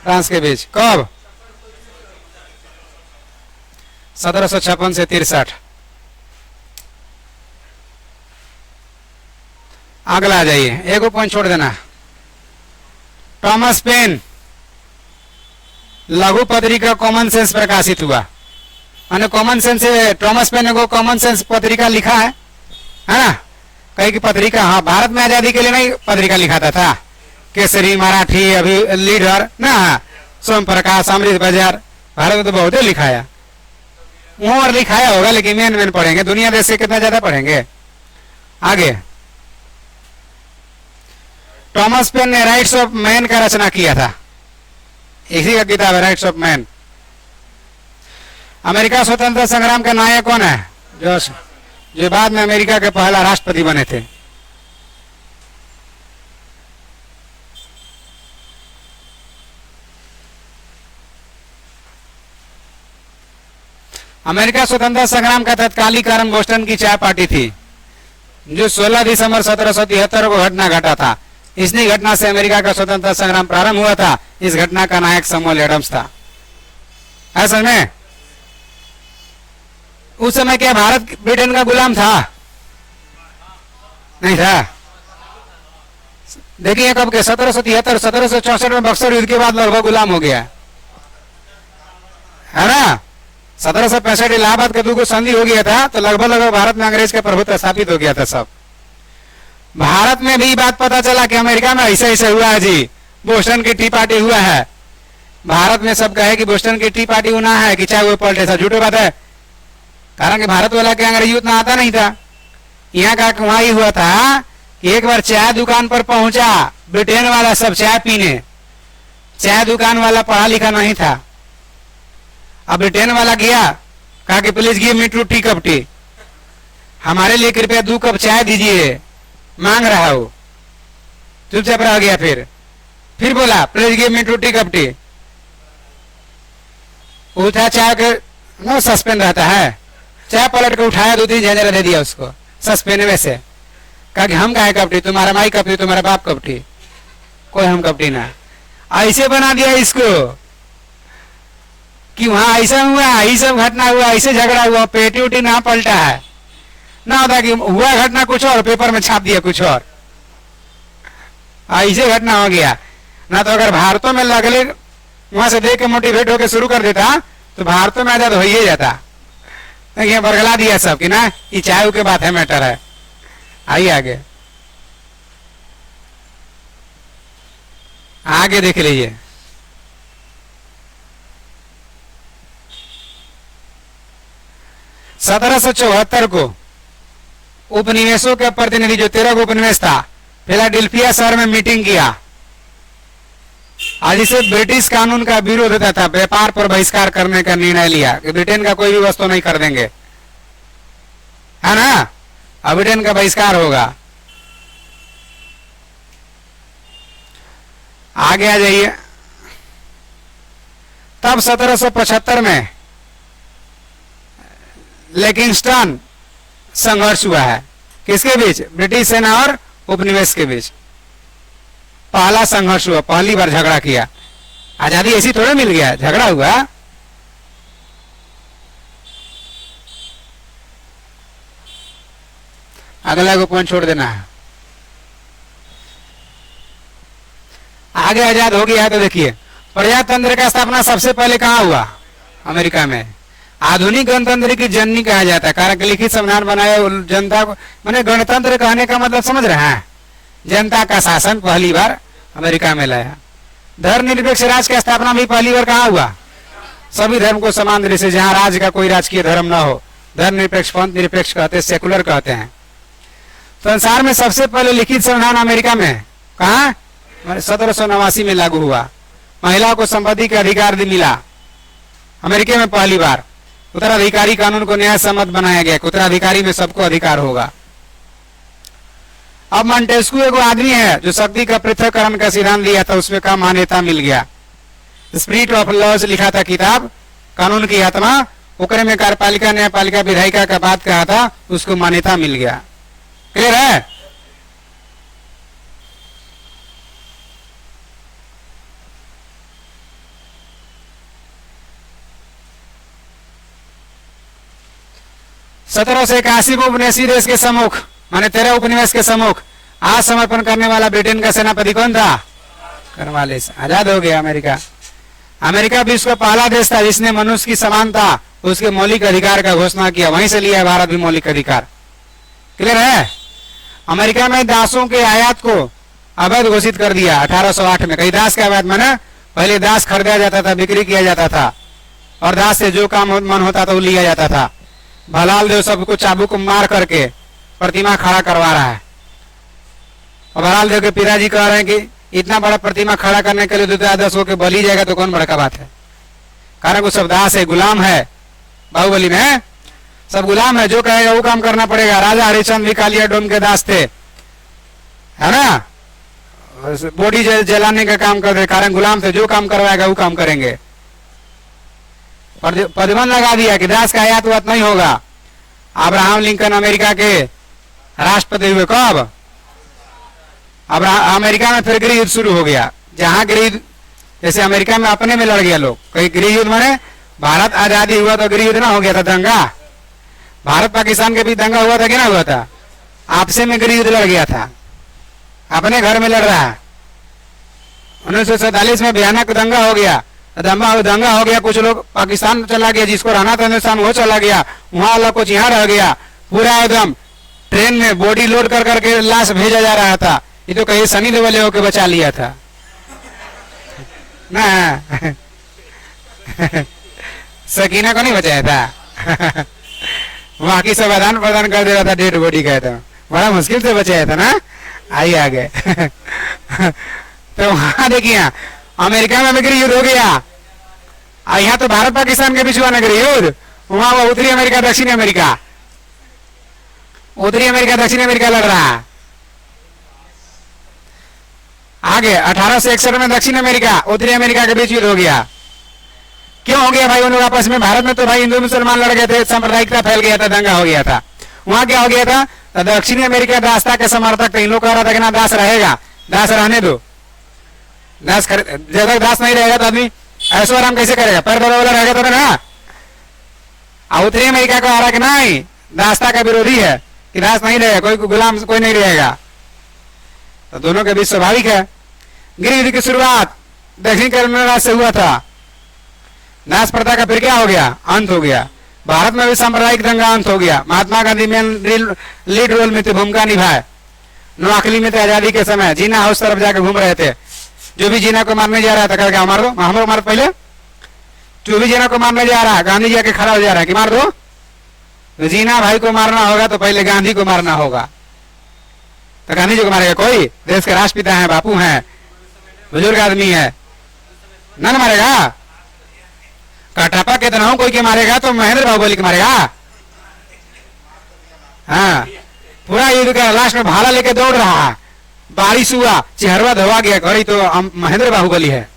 [SPEAKER 1] फ्रांस के बीच कब, 1756 से 63। अगला आ जाइए, एक पॉइंट छोड़ देना। टॉमस पेन लघु पत्रिका कॉमन सेंस प्रकाशित हुआ। मैंने कॉमन सेंस से टॉमस पेन को कॉमन सेंस पत्रिका लिखा है ना, कहीं की पत्रिका, हाँ, भारत में आजादी के लिए नहीं पत्रिका लिखाता था, केसरी, मराठी, अभी लीडर ना, सोम प्रकाश, अमृत बाजार, भारत में तो बहुत ही लिखाया, और लिखाया होगा, लेकिन मेन पढ़ेंगे, दुनिया देश के कितना ज्यादा पढ़ेंगे। आगे टॉमस पेन ने राइट्स ऑफ मैन का रचना किया था, इसी का किताब है राइट्स ऑफ मैन। अमेरिका स्वतंत्रता संग्राम का नायक कौन है, जो बाद में अमेरिका के पहला राष्ट्रपति बने थे। अमेरिका स्वतंत्रता संग्राम का तत्कालीन कारण बोस्टन की चाय पार्टी थी, जो 16 दिसंबर 1773 को घटना घटा था। इसी घटना से अमेरिका का स्वतंत्रता संग्राम प्रारंभ हुआ था। इस घटना का नायक सैमुअल एडम्स था। ऐसा में उस समय क्या भारत ब्रिटेन का गुलाम था? नहीं था। देखिए कब के 1773 1764 में बक्सर युद्ध के बाद लगभग गुलाम हो गया है ना। 1765 इलाहाबाद के दो संधि हो गया था, तो लगभग भारत में अंग्रेज का प्रभुत्व स्थापित हो गया था। सब भारत में भी बात पता चला कि अमेरिका में ऐसा ऐसा हुआ है जी, बोस्टन की टी पार्टी हुआ है। भारत में सब कहे कि बोस्टन की टी पार्टी होना है कि चाहे वो पलटे, सब झूठे बात है। कारण कि भारत वाला के अंग्रेजी उतना आता नहीं था। यहाँ का वहां ही हुआ था कि एक बार चाय दुकान पर पहुंचा ब्रिटेन वाला सब चाय पीने। चाय दुकान वाला पढ़ा लिखा नहीं था। अब ब्रिटेन वाला गया, कहा कि please give me 2 tea cup T, हमारे लिए कृपया 2 कप चाय दीजिए, मांग रहा हो। चुपचाप रह गया। फिर बोला please give me 2 tea cup T. उठा चाय के नो सस्पेंड रहता है, चाय पलट के उठाया, 2-3 झंझरा दे दिया उसको सस्पेंड में से। कहा कि हम काहे कपटी, तुम्हारा माई कपटी, तुम्हारा बाप कपटी, कोई हम कपटी ना। ऐसे बना दिया इसको कि वहां ऐसा हुआ, ये सब घटना हुआ, ऐसे झगड़ा हुआ, पेटी उटी ना पलटा है ना, होता कि हुआ घटना कुछ और, पेपर में छाप दिया कुछ और, ऐसे घटना हो गया ना। तो अगर भारतों में लगले वहां से देख के मोटिवेट होकर शुरू कर देता तो भारतों में आजाद हो ही जाता। ये बरगला दिया सब कि ना ये चाय के बात है, मैटर है। आइए आगे आगे देख लीजिए। (1774) को उपनिवेशों के प्रतिनिधि, जो 13 उपनिवेश था, फिलाडेल्फिया शहर में मीटिंग किया। आज इसे ब्रिटिश कानून का विरोध होता था। व्यापार पर बहिष्कार करने का निर्णय लिया कि ब्रिटेन का कोई भी वस्तु नहीं कर देंगे, है ना। अब ब्रिटेन का बहिष्कार होगा। आगे आ जाइए। तब 1775 में लेकिंगस्टन संघर्ष हुआ है। किसके बीच? ब्रिटिश सेना और उपनिवेश के बीच पहला संघर्ष हुआ, पहली बार झगड़ा किया। आजादी ऐसी थोड़े मिल गया, झगड़ा हुआ। अगला को पॉइंट छोड़ देना है। आगे आजाद हो गया है तो देखिए, प्रजातंत्र का स्थापना सबसे पहले कहाँ हुआ? अमेरिका में। आधुनिक गणतंत्र की जननी कहा जाता है, कारण कि लिखित संविधान बनाया जनता को, मैंने गणतंत्र कहने का मतलब समझ रहे हैं, जनता का शासन पहली बार अमेरिका में लाया। धर्मनिरपेक्ष राज्य की स्थापना भी पहली बार कहाँ हुआ? सभी धर्म को समान दृष्टि से, जहाँ राज्य का कोई राजकीय धर्म न हो, धर्मनिरपेक्ष, पंथ निरपेक्ष कहते हैं, सेकुलर कहते हैं। संसार में सबसे पहले लिखित संविधान अमेरिका में कहा? 1789 में लागू हुआ। महिलाओं को संपत्ति का अधिकार मिला अमेरिका में पहली बार। उत्तराधिकारी कानून को न्याय सम्मत बनाया गया, उत्तराधिकारी में सबको अधिकार होगा। अब मॉन्टेस्क्यू एक आदमी है जो शक्ति का पृथक्करण का सिद्धांत दिया था, उसमें का मान्यता मिल गया। स्पिरिट ऑफ लॉज लिखा था किताब, कानून की आत्मा, ओकरे में कार्यपालिका न्यायपालिका विधायिका का बात कहा था, उसको मान्यता मिल गया। क्लियर है? सत्रह सौ 81 को उपनिवेशी देश के सम्मुख, माने 13 उपनिवेश के सम्मुख आज समर्पण करने वाला ब्रिटेन का सेनापति कौन था? कॉर्नवालिस। आजाद हो गया अमेरिका। अमेरिका विश्व का पहला देश था जिसने मनुष्य की समानता, उसके मौलिक अधिकार का घोषणा किया। वहीं से लिया है भारत भी मौलिक अधिकार। क्लियर है? अमेरिका में दासों के आयात को अवैध घोषित कर दिया 1808 में। कई दास के अवैध माने पहले दास खरीदा जाता था, बिक्री किया जाता था, और दास से जो काम मन होता था वो लिया जाता था। भलाल देव सबको चाबुक मार करके प्रतिमा खड़ा करवा रहा है, और भलाल देव के पिताजी कह रहे हैं कि इतना बड़ा प्रतिमा खड़ा करने के लिए 2-10 होकर बलि जाएगा तो कौन बड़ा बात है। कारण वो सब दास है, गुलाम है। बाहुबली में सब गुलाम है, जो कहेगा वो काम करना पड़ेगा। राजा हरिश्चंद्र भी कालिया डोम के दास थे, है ना। बॉडी जलाने का काम कर रहे, कारण गुलाम थे, जो काम करवाएगा वो काम करेंगे। प्रतिबंध लगा दिया कि दास का आयात वात नहीं होगा। अब्राहम लिंकन अमेरिका के राष्ट्रपति हुए कब? अब अमेरिका में फिर गृह युद्ध शुरू हो गया। जहां गृह युद्ध, जैसे अमेरिका में अपने में लड़ गया लोग, कहीं गृह युद्ध माने भारत आजादी हुआ तो गृह युद्ध ना हो गया था, दंगा। भारत पाकिस्तान के बीच दंगा हुआ था कि ना हुआ था? आपसे में गृह युद्ध लड़ गया था, अपने घर में लड़ रहा है। 1947 में भयानक दंगा हो गया, दंगा हो गया, कुछ लोग पाकिस्तान चला गया, जिसको रहना था हिंदुस्तान वो चला गया, वहां वाला कुछ यहाँ रह गया। पूरा एकदम ट्रेन में बॉडी लोड कर करके लाश भेजा जा रहा था। ये तो कहीं सनी देओल होके बचा लिया था ना। सकीना को नहीं बचाया था। बाकी सब आदान प्रदान कर दे रहा था डेड बॉडी का, तो बड़ा मुश्किल से बचाया था ना। आइए आगे। तो वहां देखिए अमेरिका में गृह युद्ध हो गया, और यहाँ तो भारत पाकिस्तान के बीच हुआ ना गृह युद्ध। वहां वो उत्तरी अमेरिका दक्षिण अमेरिका, उत्तरी अमेरिका दक्षिण अमेरिका लड़ रहा है। आगे 1861 में दक्षिण अमेरिका उत्तरी अमेरिका के बीच युद्ध हो गया। क्यों हो गया भाई उन लोग आपस में? भारत में तो भाई हिंदू मुसलमान लड़ गए थे, सांप्रदायिकता फैल गया था, दंगा हो गया था। वहां क्या हो गया था? तो दक्षिणी अमेरिका दासता के समर्थक थे। इन लोग कह रहा था कि ना दास रहेगा, दास रहने दो, दास जब तक दास नहीं रहेगा तो आदमी ऐसो आराम कैसे करेगा, पैर दौड़ा वाला रहेगा तो ना। उत्तरी अमेरिका को आ रहा कि नहीं, दासता का विरोधी है कि दास नहीं रहेगा, कोई गुलाम कोई नहीं रहेगा। तो दोनों के बीच स्वाभाविक है। गृह युद्ध की शुरुआत दक्षिण कैरोलिना से हुआ था। दास प्रथा का फिर क्या हो गया? अंत हो गया। भारत में भी सांप्रदायिक दंगा अंत हो गया। Mahatma Gandhi main lead role में थे, भूमिका निभाए। नोआखली में थे आजादी के समय, जीना हाउस तरफ जाकर घूम रहे थे। जो भी जीना को मारने जा रहा था करके मार दो, हम लोग मार पहले। जो भी जीना को मारने जा रहा है, गांधी जी आके खड़ा हो जा रहा है कि मार दो। तो जीना भाई को मारना होगा तो पहले गांधी को मारना होगा। तो गांधी जी को मारेगा कोई? देश के राष्ट्रपिता है, बापू हैं, बुजुर्ग आदमी है, ना मारेगा। कटप्पा के तनाव कोई के मारेगा तो महेंद्र बाहुबली के मारेगा। हाँ, पूरा युद्ध का लास्ट में भाला लेके दौड़ रहा है, बारिश हुआ, चेहरवा धोवा गया, घड़ी तो महेंद्र बाहुबली है,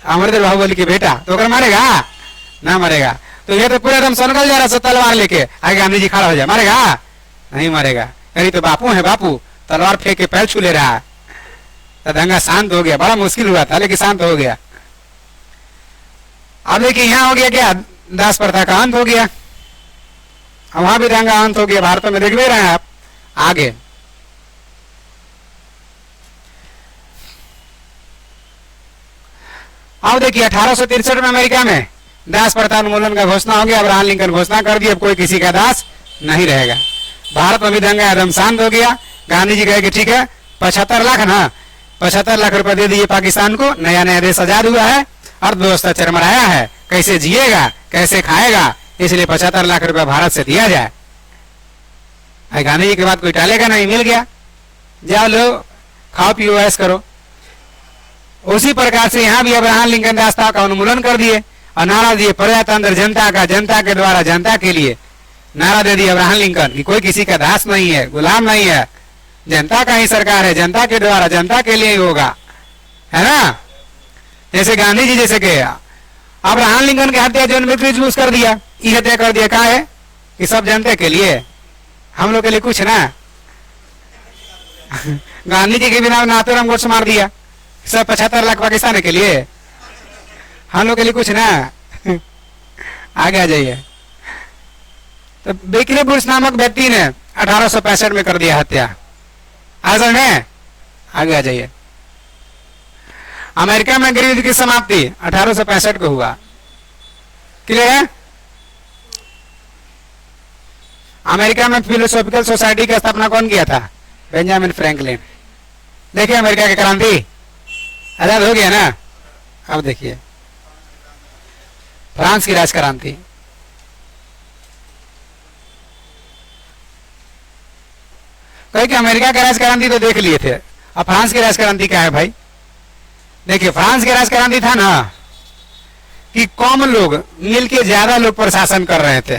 [SPEAKER 1] अमरेंद्र बाहुबली के बेटा, तो अगर मारेगा ना मारेगा। तो ये तो पूरा एकदम सनकल जा रहा है तलवार लेके, आगे गांधी जी खड़ा हो जाए, मारेगा नहीं मारेगा। अरे तो बापू है, बापू तलवार फेंक के पैर छू ले रहा है। तो दंगा शांत हो गया, बड़ा मुश्किल हुआ था लेकिन शांत हो गया। अब देखिए यहाँ हो गया क्या, दास प्रथा का अंत हो गया, वहां भी दंगा अंत हो गया। भारत में देख ले रहे हैं आप। आगे अब देखिए 1863 में अमेरिका में दास प्रथा उन्मूलन का घोषणा हो गया। अब्राहम लिंकन घोषणा कर दी, अब कोई किसी का दास नहीं रहेगा। भारत में भी दंगा एकदम शांत हो गया। गांधी जी कहे कि ठीक है 75 लाख ना, 75 लाख रुपए दे दिए पाकिस्तान को, नया नया देश आजाद हुआ है, अर्थव्यवस्था चरमराया है, कैसे जिएगा कैसे खाएगा, इसलिए 75 लाख रुपए भारत से दिया जाए। गांधी जी के बाद कोई टालेगा नहीं, मिल गया, जाओ लो खाओ पियो ऐश करो। उसी प्रकार से यहाँ भी अब्राहम लिंकन दास्ता का उन्मूलन कर दिए और नारा दिए प्रजातंत्र जनता का, जनता के द्वारा जनता के लिए। नारा दे दिया अब्राहम लिंकन कि कोई किसी का दास नहीं है, गुलाम नहीं है, जनता का ही सरकार है, जनता के द्वारा जनता के लिए ही होगा, है ना। जैसे गांधी जी जैसे के अब्राहम लिंकन की हत्या जो मित्रजूस कर दिया, ये हत्या कर दिया, कहा है कि सब जनता के लिए, हम लोग के लिए कुछ ना। गांधी जी के बिना नाथूराम गोडसे मार दिया, सब 75 लाख पाकिस्तान के लिए, हम लोग के लिए कुछ ना। आगे आ जाइए। तो बेकरी बुश नामक व्यक्ति ने 1865 में कर दिया हत्या, आजम है। आगे आ जाइए। अमेरिका में गृह युद्ध की समाप्ति 1865 को हुआ, क्लियर है। अमेरिका में फिलोसॉफिकल सोसाइटी की स्थापना कौन किया था? Benjamin Franklin. देखिए अमेरिका की क्रांति आजाद हो गया ना। अब देखिए फ्रांस की राज क्रांति। कहे कि अमेरिका की राज क्रांति तो देख लिए थे, अब फ्रांस की राज क्रांति क्या है भाई? देखिए फ्रांस की राज क्रांति था ना कि कम लोग मिलके ज्यादा लोग पर शासन कर रहे थे,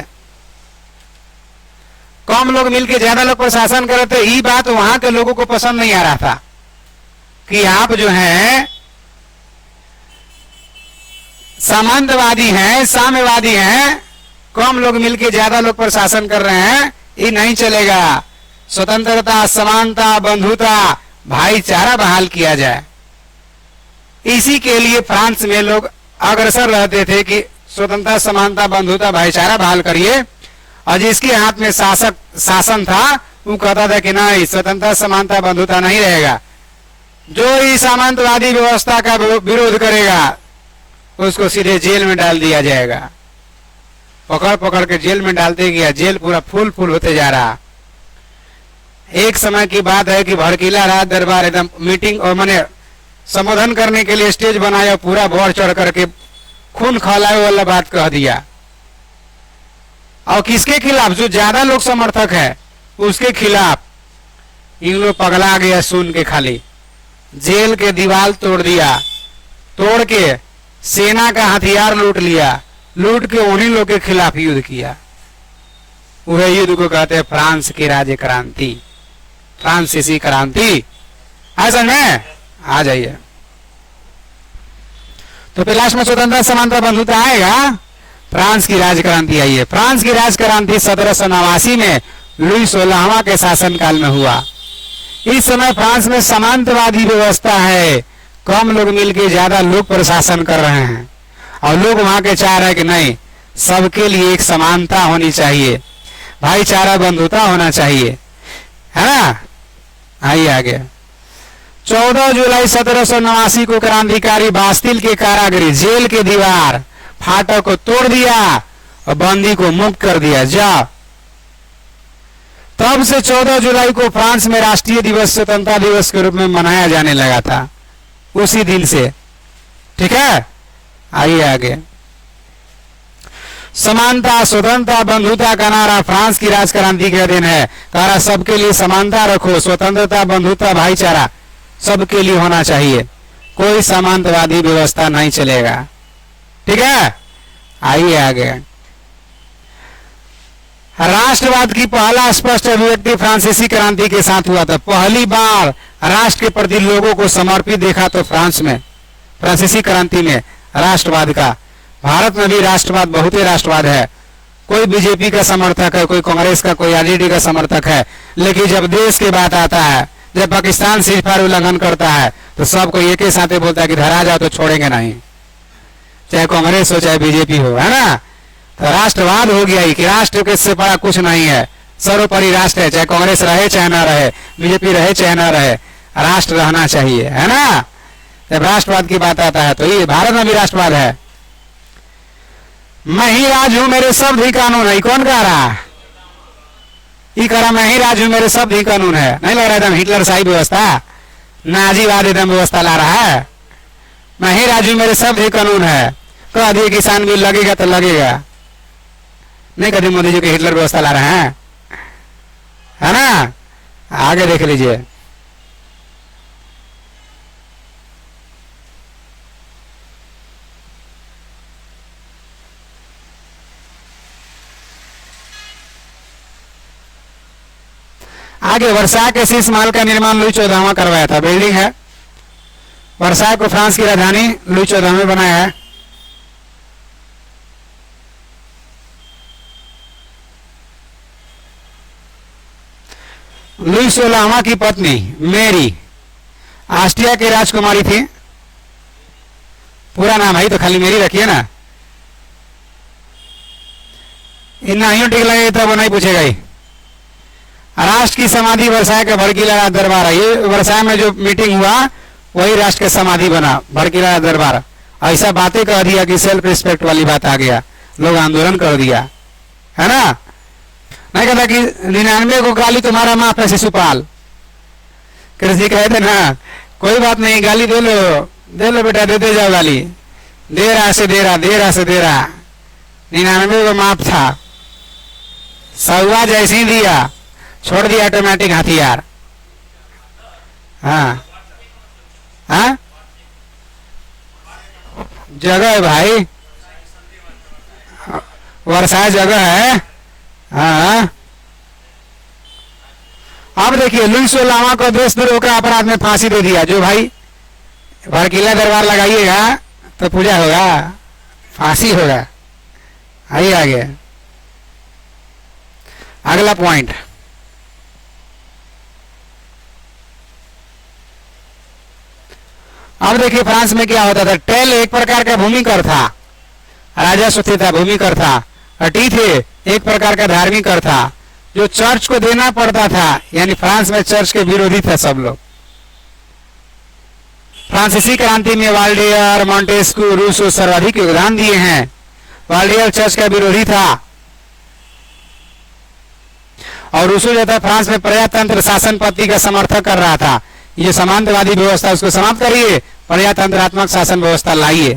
[SPEAKER 1] कम लोग मिलके ज्यादा लोग पर शासन कर रहे थे। ये बात वहां के लोगों को पसंद नहीं आ रहा था कि आप जो है सामंतवादी हैं, साम्यवादी हैं, कम लोग मिलके ज्यादा लोग पर शासन कर रहे हैं, ये नहीं चलेगा। स्वतंत्रता, समानता, बंधुता, भाईचारा बहाल किया जाए। इसी के लिए फ्रांस में लोग अग्रसर रहते थे कि स्वतंत्रता, समानता, बंधुता, भाईचारा बहाल करिए। और जिसके हाथ में शासन था वो कहता था कि नहीं, स्वतंत्रता, समानता, बंधुता नहीं रहेगा। जो इस सामंतवादी व्यवस्था का विरोध करेगा उसको सीधे जेल में डाल दिया जाएगा। पकड़ पकड़ के जेल में डालते गया, जेल पूरा फूल फूल होते जा रहा। एक समय की बात है कि भड़कीला राज दरबार एकदम मीटिंग और मैंने संबोधन करने के लिए स्टेज बनाया, पूरा बढ़ चढ़ करके खून खौलाए वाला बात कह दिया। और किसके खिलाफ? जो ज्यादा लोग समर्थक है उसके खिलाफ। इन लोग पगला गया सुन के, खाली जेल के दीवार तोड़ दिया, तोड़ के सेना का हथियार लूट लिया, लूट के उन्हीं लोग के खिलाफ युद्ध किया। वह युद्ध को कहते हैं फ्रांस की राज्य क्रांति, फ्रांसीसी क्रांति। समझ में आ जाइए। तो फिर लास्ट में स्वतंत्रता, समानता, बंधुता आएगा, फ्रांस की राज क्रांति आई है। फ्रांस की राज क्रांति 1789 में लुई 16वां के शासनकाल में हुआ। इस समय फ्रांस में सामंतवादी व्यवस्था है, कम लोग मिलकर ज्यादा लोग पर शासन कर रहे हैं। और लोग वहां के चाह रहे हैं कि नहीं, सबके लिए एक समानता होनी चाहिए, भाईचारा, बंधुता होना चाहिए, है ना। आइए आगे। 14 जुलाई 1789 को क्रांतिकारी बास्तिल के कारागृह, जेल के दीवार फाटक को तोड़ दिया और बंदी को मुक्त कर दिया। जा तब से 14 जुलाई को फ्रांस में राष्ट्रीय दिवस, स्वतंत्रता दिवस के रूप में मनाया जाने लगा था, उसी दिन से। ठीक है, आइए आगे। समानता, स्वतंत्रता, बंधुता का नारा फ्रांस की राज क्रांति का दिन है। तारा सबके लिए समानता रखो, स्वतंत्रता, बंधुता, भाईचारा सबके लिए होना चाहिए, कोई सामंतवादी व्यवस्था नहीं चलेगा। ठीक है, आइए आगे। राष्ट्रवाद की पहला स्पष्ट अभिव्यक्ति फ्रांसीसी क्रांति के साथ हुआ था। पहली बार राष्ट्र के प्रति लोगों को समर्पित देखा तो फ्रांस में, फ्रांसीसी क्रांति में राष्ट्रवाद का। भारत में भी राष्ट्रवाद, बहुत ही राष्ट्रवाद है। कोई बीजेपी का समर्थक है, कोई कांग्रेस का, कोई आरजेडी का समर्थक है, लेकिन जब देश की बात आता है, जब पाकिस्तान सीजफायर उल्लंघन करता है तो सबको एक ही साथ बोलता है कि धरा जाओ तो छोड़ेंगे नहीं, चाहे कांग्रेस हो चाहे बीजेपी हो, है ना। तो राष्ट्रवाद हो गया ही कि राष्ट्र के से बड़ा कुछ नहीं है, सर्वोपरि राष्ट्र है, चाहे कांग्रेस रहे चाहे ना रहे, बीजेपी रहे चाहे ना रहे, राष्ट्र रहना चाहिए, है ना। जब राष्ट्रवाद की बात आता है तो ये भारत में भी राष्ट्रवाद है। मैं ही राज हूं, मेरे शब्द ही कानून है। कौन कह रहा? ये कह रहा मैं ही राज हूं, मेरे शब्द ही कानून है। नहीं लग रहा एकदम हिटलर शाही व्यवस्था, नाजीवाद एकदम व्यवस्था ला रहा है। मैं ही राज हूं, मेरे शब्द ही कानून है। कह दिए किसान बिल लगेगा तो लगेगा, नहीं कभी मोदी जी के हिटलर व्यवस्था ला रहे हैं, है ना। आगे देख लीजिए। आगे वर्साय के शीर्ष महल का निर्माण लुई 14वां करवाया था। बिल्डिंग है, वर्साय को फ्रांस की राजधानी लुई 14 में बनाया है। लुई 16वां की पत्नी मेरी ऑस्ट्रिया की राजकुमारी थी। पूरा नाम है तो खाली मेरी रखिए ना, इतना ही ठीक लगे तब वो नहीं पूछेगा ही। राष्ट्र की समाधि वर्साय का भड़कीला राज दरबार है। ये वर्साय में जो मीटिंग हुआ वही राष्ट्र का समाधि बना, भड़कीला राज दरबार। ऐसा बातें कह दिया कि सेल्फ रिस्पेक्ट वाली बात आ गया, लोग आंदोलन कर दिया, है ना। नहीं कहता कि 99 को गाली तुम्हारा माफ है शिशुपाल। कृषि कहते ना कोई बात नहीं, गाली दे लो बेटा, देते जाओ गाली, दे रहा से दे रहा, दे रहा से दे रहा। 99 को माफ था, सौवा जैसे ही दिया, छोड़ दिया ऑटोमेटिक हथियार। हाँ हाँ, जगह है भाई, वर्षा जगह है। हाँ, अब देखिए लुई 16वां को देशद्रोह का अपराध में फांसी दे दिया। जो भाई भड़कीला दरबार लगाइएगा तो पूजा होगा, फांसी होगा। आइए आगे, अगला पॉइंट। अब देखिए फ्रांस में क्या होता था। टेल एक प्रकार का भूमिकर था, राजस्व था, भूमिकर था। अटी थे एक प्रकार का धार्मिक कर था, जो चर्च को देना पड़ता था, यानी फ्रांस में चर्च के विरोधी थे सब लोग। फ्रांसीसी क्रांति में वाल्डेयर, मॉन्टेस्क्यू, रूसो सर्वाधिक योगदान दिए हैं। वाल्डेयर चर्च का विरोधी था और रूसो जो था फ्रांस में प्रजातंत्र शासन पद्धति का समर्थक कर रहा था। ये समांतवादी व्यवस्था उसको समाप्त करिए, प्रजातंत्रात्मक शासन व्यवस्था लाइए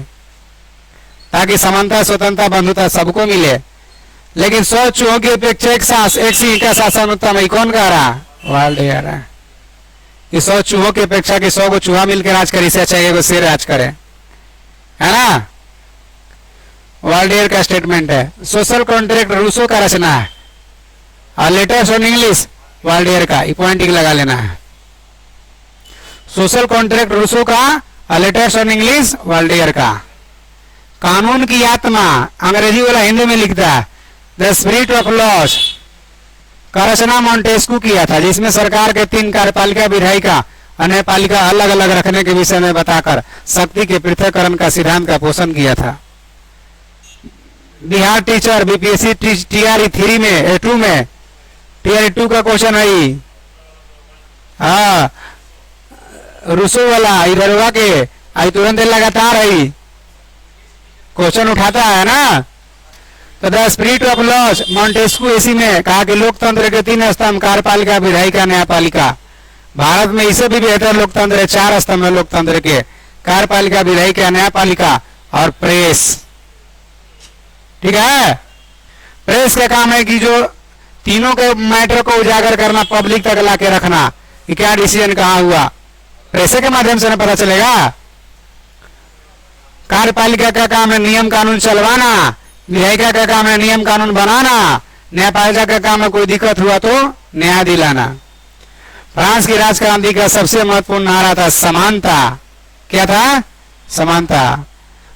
[SPEAKER 1] ताकि समानता, स्वतंत्रता, बंधुता सबको मिले। लेकिन 100 चूहों की अपेक्षा एक सिंह का शासन उत्तम है, कौन कह रहा? वाल्डेयर। कि 100 चूहों की अपेक्षा कि 100 को चूहा मिलकर राज करे, इससे अच्छा है शेर राज करे, है ना? वाल्डेयर का स्टेटमेंट है। सोशल कॉन्ट्रैक्ट रूसो का रचना है और लेटर्स ऑन इंग्लिश वाल्डेयर का, पॉइंटिंग लगा लेना है। सोशल कॉन्ट्रैक्ट रूसो का और लेटर्स ऑन इंग्लिश वाल्डेयर का। कानून की आत्मा अंग्रेजी वाला हिंदी में लिखता है द स्पिरिट ऑफ लॉस का रचना मॉन्टेस्क्यू किया था, जिसमें सरकार के 3 कार्यपालिका, विधायिका और न्यायपालिका अलग अलग रखने के विषय में बताकर शक्ति के पृथक्करण का सिद्धांत का पोषण किया था। बिहार टीचर बीपीएससी टीआरई 3 में 2 में टीआरई 2 का क्वेश्चन है। हाँ, रूसो वाला इधर हुआ के आई तुरंत लगातार है क्वेश्चन उठाता है ना। तो the spirit of loss Montesquieu इसी में कहा कि लोकतंत्र के 3 स्तंभ, कार्यपालिका, विधायिका, न्यायपालिका। भारत में इसे भी बेहतर लोकतंत्र है, 4 स्तंभ है लोकतंत्र के, कार्यपालिका, विधायिका, न्यायपालिका और प्रेस। ठीक है, प्रेस का काम है कि जो तीनों के मैटर को उजागर करना, पब्लिक तक ला के रखना कि क्या डिसीजन कहां हुआ, प्रेस के माध्यम से ना पता चलेगा। कार्यपालिका का काम है नियम कानून चलवाना, विधायिका का काम है नियम कानून बनाना, न्यायपालिका का काम है कोई दिक्कत हुआ तो न्याय दिलाना। फ्रांस की राजक्रांति का सबसे महत्वपूर्ण नारा था समानता। क्या था? समानता।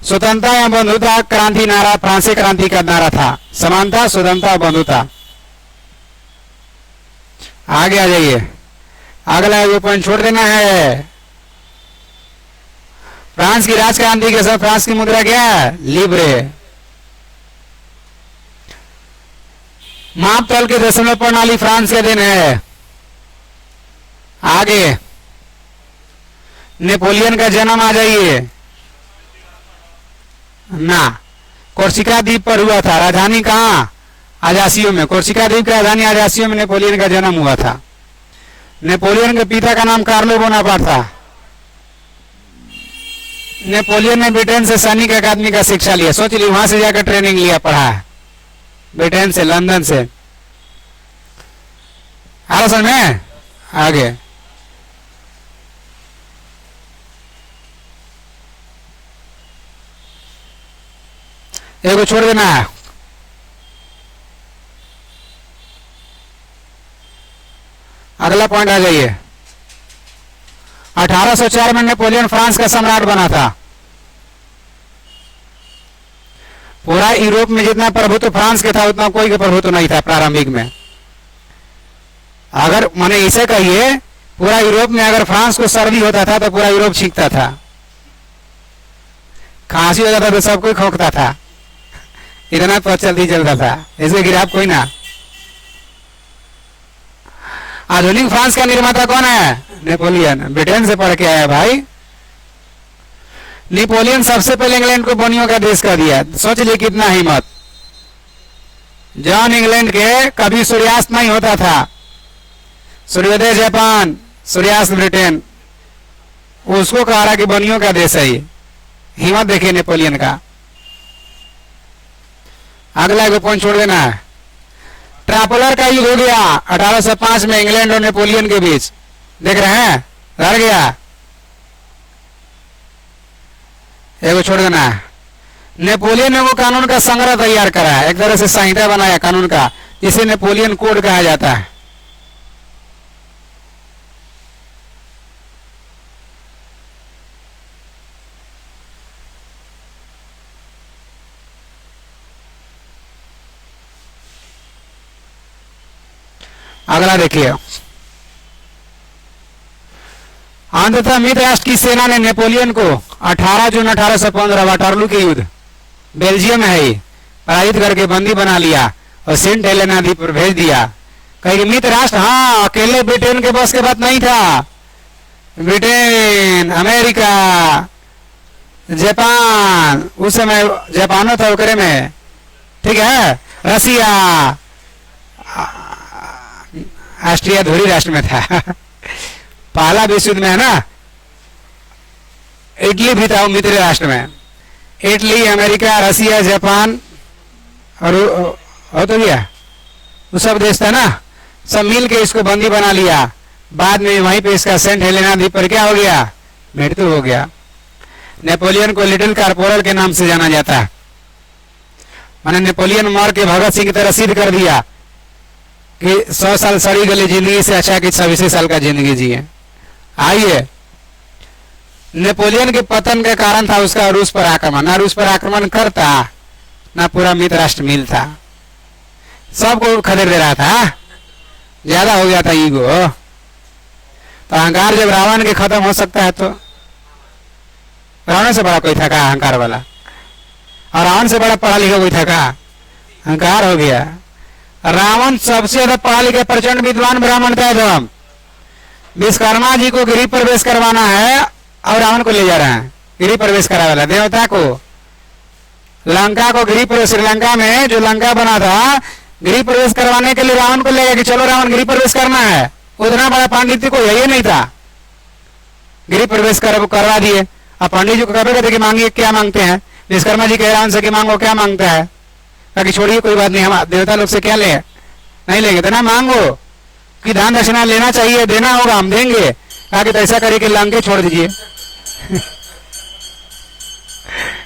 [SPEAKER 1] स्वतंत्रता या बंधुता क्रांति नारा फ्रांसीसी क्रांति का नारा था, समानता, स्वतंत्रता, बंधुता। आगे आ जाइए, अगला वो पॉइंट छोड़ देना है। फ्रांस की राजक्रांति के साथ फ्रांस की मुद्रा क्या है? लिब्रे। मापतल के दशमलव प्रणाली फ्रांस के दिन है। आगे नेपोलियन का जन्म आ जाइए ना, कोर्सिका द्वीप पर हुआ था। राजधानी कहां? आजासियो में। कोर्सिका द्वीप की राजधानी आजासियो में नेपोलियन का जन्म हुआ था। नेपोलियन के पिता का नाम कार्लो बोनापार्ट था। नेपोलियन ने ब्रिटेन से सैनिक अकादमी का शिक्षा लिया। सोच ली, वहां से जाकर ट्रेनिंग लिया, पढ़ा है ब्रिटेन से, लंदन से। आ समझ में? आगे एगो छोड़ देना है। अगला पॉइंट आ जाइए। 1804 में नेपोलियन फ्रांस का सम्राट बना था। पूरा यूरोप में जितना प्रभुत्व फ्रांस के था उतना कोई का प्रभुत्व नहीं था प्रारंभिक में। अगर माने इसे कहिए, पूरा यूरोप में अगर फ्रांस को सर्दी होता था तो पूरा यूरोप छींकता था, खांसी होता था तो सब कोई खोखता था, इतना तो जल्दी चलता था, इसके गिराफ कोई ना। आधुनिक फ्रांस का निर्माता कौन है? नेपोलियन। ब्रिटेन से पढ़ के आया भाई। नेपोलियन सबसे पहले इंग्लैंड को बनियों का देश कर दिया। सोच लिए कितना हिम्मत। जॉन इंग्लैंड के कभी सूर्यास्त नहीं होता था, सूर्योदय जापान, सूर्यास्त ब्रिटेन, उसको कह रहा कि बनियों का देश है ये। हिम्मत देखिए नेपोलियन का। अगला एक पॉइंट छोड़ देना है। ट्रापोलर का युद्ध हो गया 1805 में इंग्लैंड और नेपोलियन के बीच। देख रहे हैं, लड़ गया। एगो छोड़ देना है। नेपोलियन ने वो कानून का संग्रह तैयार करा है, एक तरह से संहिता बनाया कानून का, जिसे नेपोलियन कोड कहा जाता है। अगला देखिए, अंततः मित्र राष्ट्र की सेना ने नेपोलियन को 18 जून 1815 वाटरलू के युद्ध, बेल्जियम है ही, पराजित करके बंदी बना लिया और सेंट हेलेना द्वीप पर भेज दिया। कहीं मित्र राष्ट्र, हाँ, अकेले ब्रिटेन के बस के बात नहीं था। ब्रिटेन, अमेरिका, जापान, उस समय जापानो था ओकरे में, ठीक है, रसिया, ऑस्ट्रिया धुरी राष्ट्र में था पहला विश्व युद्ध में, है ना। इटली भी था मित्र राष्ट्र में, इटली, अमेरिका, रसिया, जापान और हो तो गया, वो सब देश था ना, सब मिल के इसको बंदी बना लिया। बाद में वहीं पे इसका सेंट हेलेना द्वीप पर क्या हो गया, मृत्यु हो गया। नेपोलियन को लिटिल कारपोरल के नाम से जाना जाता है। मैंने नेपोलियन मर के भगत सिंह की तरह सिद्ध कर दिया कि 100 साल सड़ी गली जिंदगी से अच्छा कि 26 साल का जिंदगी जिए। आइए, नेपोलियन के पतन का कारण था उसका रूस पर आक्रमण। ना रूस पर आक्रमण करता, ना पूरा मित्र राष्ट्र मिलता, सबको खदेड़ दे रहा था, ज्यादा हो गया था ईगो। तो अहंकार जब रावण के खत्म हो सकता है तो रावण से बड़ा कोई था का अहंकार वाला, और रावण से बड़ा पढ़ा लिखा कोई था का, अहंकार हो गया। रावण सबसे ज्यादा पढ़ा लिखा प्रचंड विद्वान ब्राह्मण था एकदम। विश्वकर्मा जी को गृह प्रवेश करवाना है और रावण को ले जा रहा है गृह प्रवेश करा वाला देवता को। लंका को गृह प्रवेश, श्रीलंका में जो लंका बना था, गृह प्रवेश करवाने के लिए रावण को ले गया कि चलो रावण गृह प्रवेश करना है। उतना बड़ा पांडित्य को यही नहीं था, गृह प्रवेश करवा दिए। अब पंडित जी को कह रहे थे कि मांगिए, क्या मांगते हैं। विश्वकर्मा जी कह रावण से कि मांगो, क्या मांगता है। कि छोड़िए कोई बात नहीं, हम देवता लोग से क्या ले, नहीं लेंगे तो ना मांगो कि दान दक्षिणा लेना चाहिए, देना होगा, हम देंगे। कहा कि तो ऐसा करिए कि लंके छोड़ दीजिए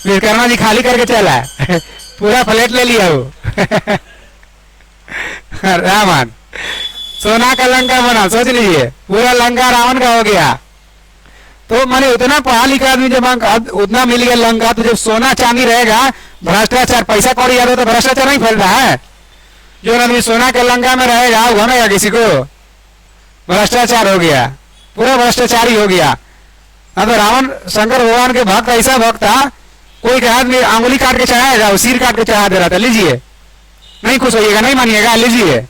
[SPEAKER 1] विश्वकर्मा जी खाली करके चला पूरा प्लेट ले लिया वो रावण सोना का लंका बना, सोच लीजिए, पूरा लंका रावण का हो गया। तो मैंने उतना पढ़ा लिखा आदमी जब उतना मिल गया लंका, तो जब सोना चांदी रहेगा, भ्रष्टाचार, पैसा कौड़ी याद हो तो भ्रष्टाचार नहीं फैलता है। जो आदमी सोना के लंका में रहेगा वो घमेगा किसी को, भ्रष्टाचार हो गया, पूरा भ्रष्टाचारी हो गया। हाँ, तो रावण शंकर भगवान के भक्त, ऐसा भक्त था, कोई के हाथ में आंगुली काट के चढ़ाएगा, वो सिर काट के चढ़ा दे रहा था, लीजिए, नहीं खुश होइएगा, नहीं मानिएगा, लीजिए।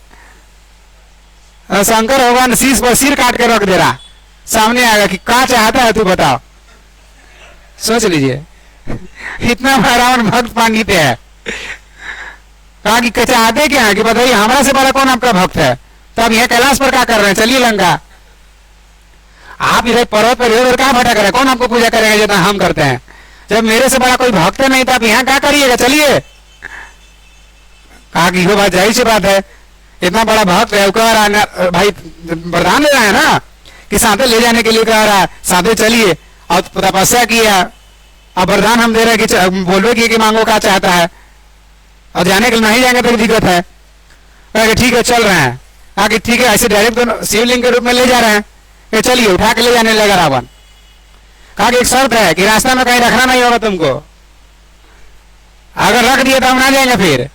[SPEAKER 1] शंकर भगवान शीश पर सिर काट के रख दे रहा, सामने आएगा कि कहाँ चाहता है तू बताओ, सोच लीजिए इतना बड़ा रावण भक्त पांडित है। कहा कि चाहते क्या है कि बताइए, हमारा से बड़ा कौन आपका भक्त है। तो अब यह कैलाश पर क्या कर रहे हैं, चलिए लंका। आप इधर पर्वत पर इधर कहाँ भटक रहे हैं, कौन आपको पूजा करेगा जितना हम करते हैं। जब मेरे से बड़ा कोई भक्त नहीं, तो आप यहाँ क्या करिएगा, चलिए। कहा कि वो बात जाहिर सी बात है, इतना बड़ा भक्त है, भाई वरदान ले रहा है ना कि साथे ले जाने के लिए कह रहा है, साथे चलिए। और तपस्या किया, अब वरदान हम दे रहे हैं कि बोलवे कि मांगो क्या चाहता है, और जाने के लिए नहीं जाएंगे तो दिक्कत है। ठीक है चल रहे हैं, आगे ठीक है, ऐसे डायरेक्ट तो शिवलिंग के रूप में ले जा रहे हैं, चलिए, उठा के ले जाने लगा रावण। कहा कि एक शर्त है कि रास्ता में कहीं रखना नहीं होगा तुमको, अगर रख दिए तो हम ना जाएंगे फिर।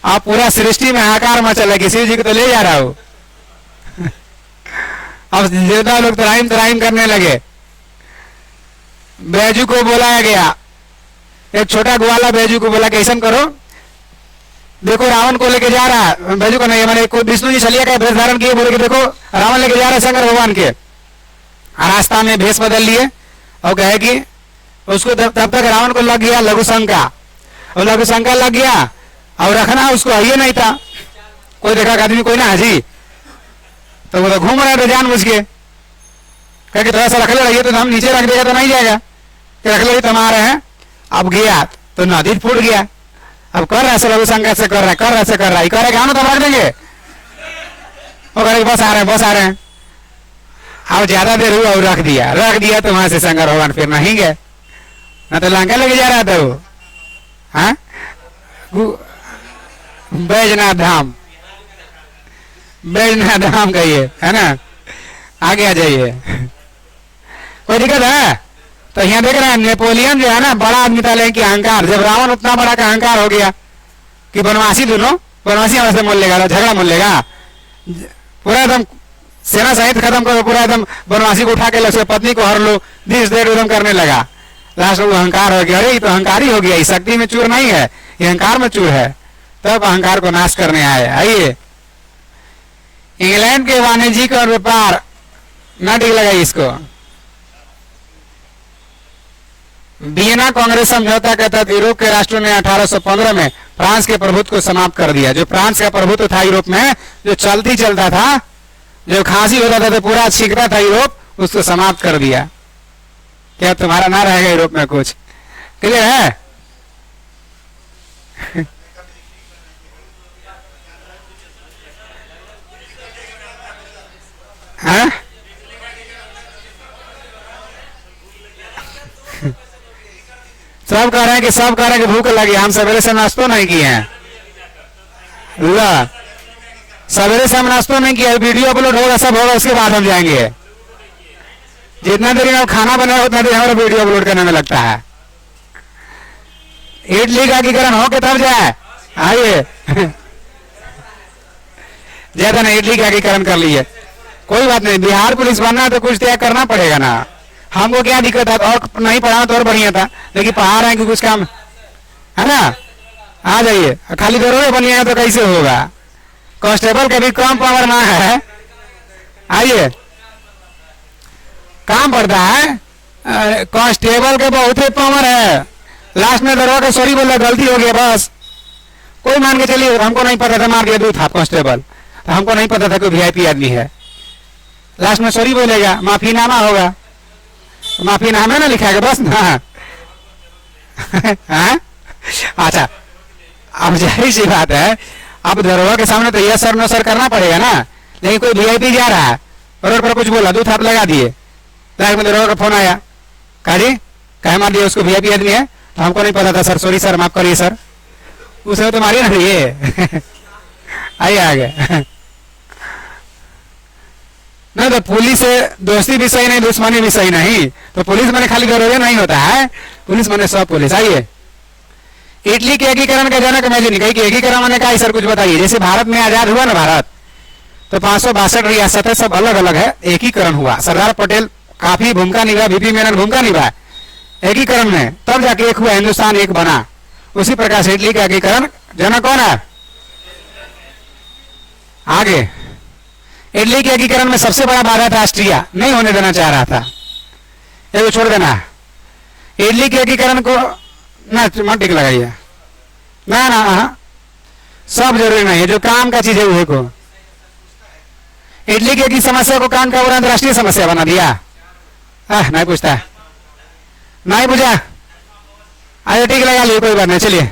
[SPEAKER 1] आप पूरा सृष्टि में हाहाकार मचल है कि शिव जी को तो ले जा रहा हूं अब देवता लोग तराइम तराइम करने लगे। बैजू को बुलाया गया, एक छोटा ग्वाला बैजू को बोला कि ऐसा करो, देखो रावण को लेके जा रहा है, बैजू को नहीं, मैंने विष्णु जी छलिया का भेष धारण किए, बोले कि देखो रावण लेके जा रहा है शंकर भगवान के। रास्ता में भेष बदल लिए और कहे कि उसको तब तक रावण को लग गया लघु शंका, और लघु शंका लग गया, और रखना उसको आइए नहीं था। कोई देखा आदमी कोई ना हाजी, तो वो तो घूम रहा था जान बुझ के, कह के थोड़ा सा रख ले रहिए, तो हम नीचे रख देगा तो नहीं जाएगा, कि रख ले तो हम आ रहे हैं। अब गया तो नदी फूट गया, अब कर रहा है लघु शंका से, कर रहा है, कर रहा है, कर रहा है, करेगा ना तो रख देंगे, वो करेगा बस आ रहे हैं, बस आ रहे हैं। अब ज्यादा देर हुआ और रख दिया तो वहां से शंकर भगवान फिर नहीं गए, ना तो लंका लेके जा रहा था वो। हाँ, बैजनाथ धाम, बैजनाथ धाम कहिए, है ना। आगे आ जाइए, कोई दिक्कत है। तो यहाँ देख रहे हैं नेपोलियन जो है ना, बड़ा आदमी था लेकिन अहंकार, जब रावण उतना बड़ा का अहंकार हो गया कि वनवासी दोनों बनवासी हमारे से मोल लेगा, झगड़ा मोल लेगा? पूरा एकदम सेना सहित खत्म करो, पूरा एकदम बनवासी को उठा के लो, पत्नी को हर लो, दिस देर एकदम करने लगा। लास्ट में अहंकार हो गया, अरे ये तो अहंकार ही हो गया, इस शक्ति में चूर नहीं है, ये अहंकार में चूर है। तब अहंकार को नाश करने आए। आइए, इंग्लैंड के वाणिज्यिक और व्यापार न ठीक लगा इसको। वियना कांग्रेस समझौता के तहत यूरोप के राष्ट्रों ने 1815 में फ्रांस के प्रभुत्व को समाप्त कर दिया। जो फ्रांस का प्रभुत्व था यूरोप में, जो चलती चलता था, जो खांसी होता था तो पूरा छींकता था यूरोप, उसको समाप्त कर दिया। क्या तुम्हारा ना रहेगा यूरोप में कुछ? क्लियर है? हाँ? सब कह रहे हैं कि भूख लगी, हम सवेरे से नाश्तो नहीं किए हैं। ला, सवेरे से हम नाश्तो नहीं किया, वीडियो अपलोड होगा, सब होगा, उसके बाद हम जाएंगे। जितना देरी में खाना बना उतना देर हमारा वीडियो अपलोड करने में लगता है। इडली का एकीकरण हो के तब जाए। आइए ज्यादा ना, इडली का एकीकरण कर लीजिए, कोई बात नहीं। बिहार पुलिस बनना है तो कुछ त्याग करना पड़ेगा ना। हमको क्या दिक्कत है, और नहीं पढ़ाना तो और बढ़िया था, लेकिन पढ़ा रहे हैं कि कुछ काम है ना। आ जाइए, खाली दरोगे बनिएगा तो कैसे होगा? कांस्टेबल का भी कम पावर ना है। आइए, काम पड़ता है, कांस्टेबल के बहुत ही पावर है। लास्ट में दरोगा के सॉरी बोला, गलती हो गया बस, कोई मान के चलिए हमको नहीं पता था, मार दिया दूध था कांस्टेबल, तो हमको नहीं पता था कोई वीआईपी आदमी है। लास्ट में सॉरी बोलेगा, माफीनामा होगा, माफीनामा ना लिखाएगा बस ना। अच्छा, अब जाहिर सी बात है, अब दरोगा के सामने तो यस सर नो सर करना पड़ेगा ना। लेकिन कोई वीआईपी जा रहा है, रोड पर कुछ बोला, दूध हाथ लगा दिए, लास्ट में दरोगा का फोन आया, कहा जी कहे मार दिया उसको, वीआईपी आदमी है, तो हमको नहीं पता था सर, सॉरी सर, माफ करिए सर। उसे तो मारिए ना ये। आइए आगे। नहीं तो पुलिस से दोस्ती भी सही नहीं, दुश्मनी भी सही नहीं। तो पुलिस मैंने खाली दरोगा नहीं होता है, पुलिस मैंने सब पुलिस। आइए, इटली के एकीकरण का जनक मैजिनी कही कि एकीकरण मैंने कहा सर कुछ बताइए। जैसे भारत में आजाद हुआ ना भारत, तो 562 रियासतें सब अलग अलग है, एकीकरण हुआ। सरदार पटेल काफी भूमिका निभाया, वीपी मेनन भूमिका निभाया एकीकरण में, तब जाके एक हुआ, हिंदुस्तान एक बना। उसी प्रकार से इटली का एकीकरण जनक कौन है? आगे, इटली के एकीकरण में सबसे बड़ा बाधा था ऑस्ट्रिया, नहीं होने देना चाह रहा था, ये छोड़ देना। इटली के एकीकरण को ना मत टिक लगाइए, ना ना, सब जरूरी नहीं है, जो काम का चीज है वो को। इटली की समस्या को काम का और अंतरराष्ट्रीय समस्या बना दिया। नहीं पूछता, नहीं पूछा, आइए ठीक लगा लिए, कोई बात नहीं, चलिए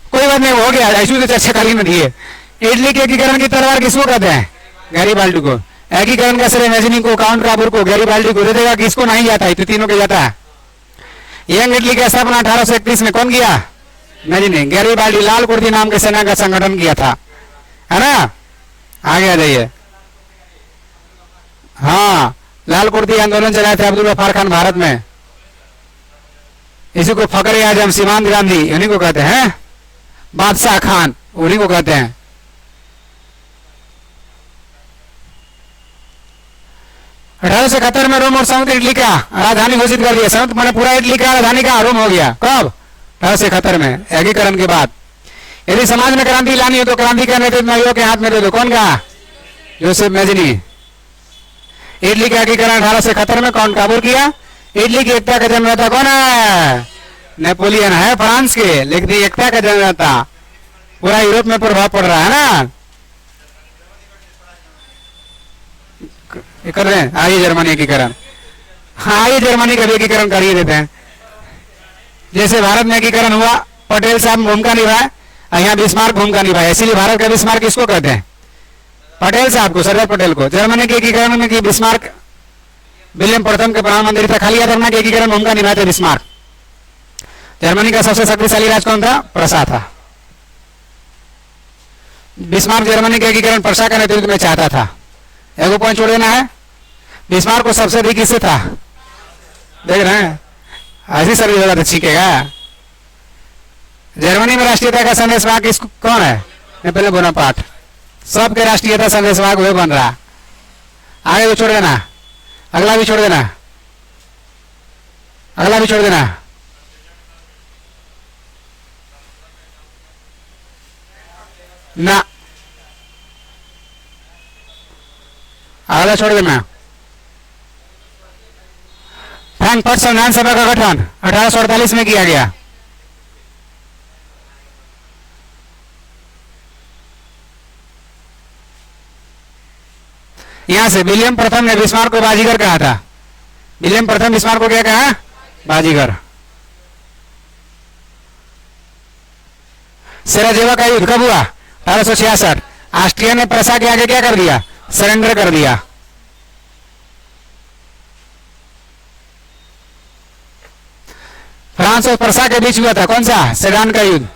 [SPEAKER 1] कोई बात नहीं, हो गया, ऐसी तो चर्चा कर ही नहीं दिए। इटली के एकीकरण की तलवार किसको कहते हैं? गैरीबाल्डी को। एकीकरण का श्रेय मैजिनी को, काउंट काबूर को, गैरीबाल्डी को दे देगा, किसको नहीं जाता है, तो तीनों के जाता है। यंग इटली का स्थापना 1831 में कौन किया? मैजिनी। गैरीबाल्डी लाल कुर्ती नाम के सेना का संगठन किया था, है ना। आगे आ जाइए। हाँ, लाल कुर्ती आंदोलन चलाए थे अब्दुल गफ्फार खान भारत में, इसी को फखर आजम सीमांत गांधी उन्हीं को कहते हैं, बादशाह खान उन्हीं को कहते हैं। 1871 में रोम और संयुक्त इटली का राजधानी घोषित कर दिया। संयुक्त मैंने पूरा इटली का राजधानी का रोम हो गया। कब? 1871 में, एकीकरण के बाद। यदि समाज में क्रांति लानी हो तो क्रांति का नेतृत्व नाइयों के हाथ में दे दो। कौन का? Joseph Mazzini. इटली का एकीकरण 1871 में कौन काबूल किया? इटली की एकता का जन्मदाता कौन है? नेपोलियन है फ्रांस के, लेकिन एकता का जन्मदाता पूरा यूरोप में प्रभाव पड़ रहा है ना। कर रहे हैं, आइए जर्मनी एकीकरण। हाँ, आइए जर्मनी का भी एकीकरण कर ही देते हैं। जैसे भारत में एकीकरण हुआ, पटेल साहब भूमिका निभाए, यहाँ बिस्मार्क भूमिका निभाए, इसीलिए भारत का बिस्मार्क किसको कहते हैं? पटेल साहब को, सरदार पटेल को। जर्मनी के एकीकरण में की बिस्मार्क विलियम प्रथम के प्रधानमंत्री था, खाली याद के एकीकरण भूमिका निभाए थे बिस्मार्क। जर्मनी का सबसे शक्तिशाली राज कौन था? प्रशा था। बिस्मार्क जर्मनी के एकीकरण प्रशा का नेतृत्व में चाहता था। एगो पॉइंट छोड़ देना है, बिस्मार्क को सबसे अधिक किससे था? देख रहे हैं, ऐसी सर्विस होगा तो छीकेगा। जर्मनी में राष्ट्रीयता का संदेश किसको, कौन है? नेपोलियन बोनापार्ट, सबके राष्ट्रीयता संदेशवाहक वे बन रहा। आगे भी छोड़ देना, अगला भी छोड़ देना, अगला भी छोड़ देना। ना, अगला छोड़ देना। फ्रैंकफर्ट संविधान सभा का गठन 1848 में किया गया। यहां से विलियम प्रथम ने बिस्मार्क को बाजीगर कहा था। विलियम प्रथम बिस्मार्क को क्या कहा? बाजीगर। सेराजेवा का युद्ध कब हुआ? 1866। ऑस्ट्रिया ने प्रसा के आगे क्या कर दिया? सरेंडर कर दिया। फ्रांस और प्रसा के बीच हुआ था कौन सा? सेडान का युद्ध।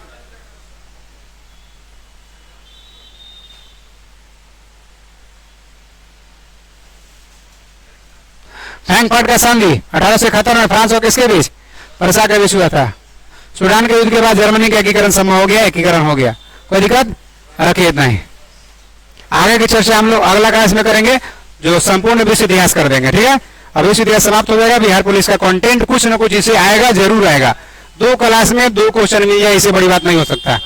[SPEAKER 1] फ्रैंकफर्ट का संधि 1871 में फ्रांस और किसके बीच? प्रसा के बीच हुआ था। सूडान के युद्ध के बाद जर्मनी का एकीकरण संभव हो गया, एकीकरण हो गया। कोई दिक्कत? रखिए इतना ही। आगे की चर्चा हम लोग अगला क्लास में करेंगे, जो संपूर्ण विश्व इतिहास कर देंगे। ठीक है, अब विश्व इतिहास समाप्त हो जाएगा। बिहार पुलिस का कंटेंट कुछ न कुछ इसे आएगा, जरूर आएगा। 2 क्लास में 2 क्वेश्चन मिल जाए, इससे बड़ी बात नहीं हो सकता।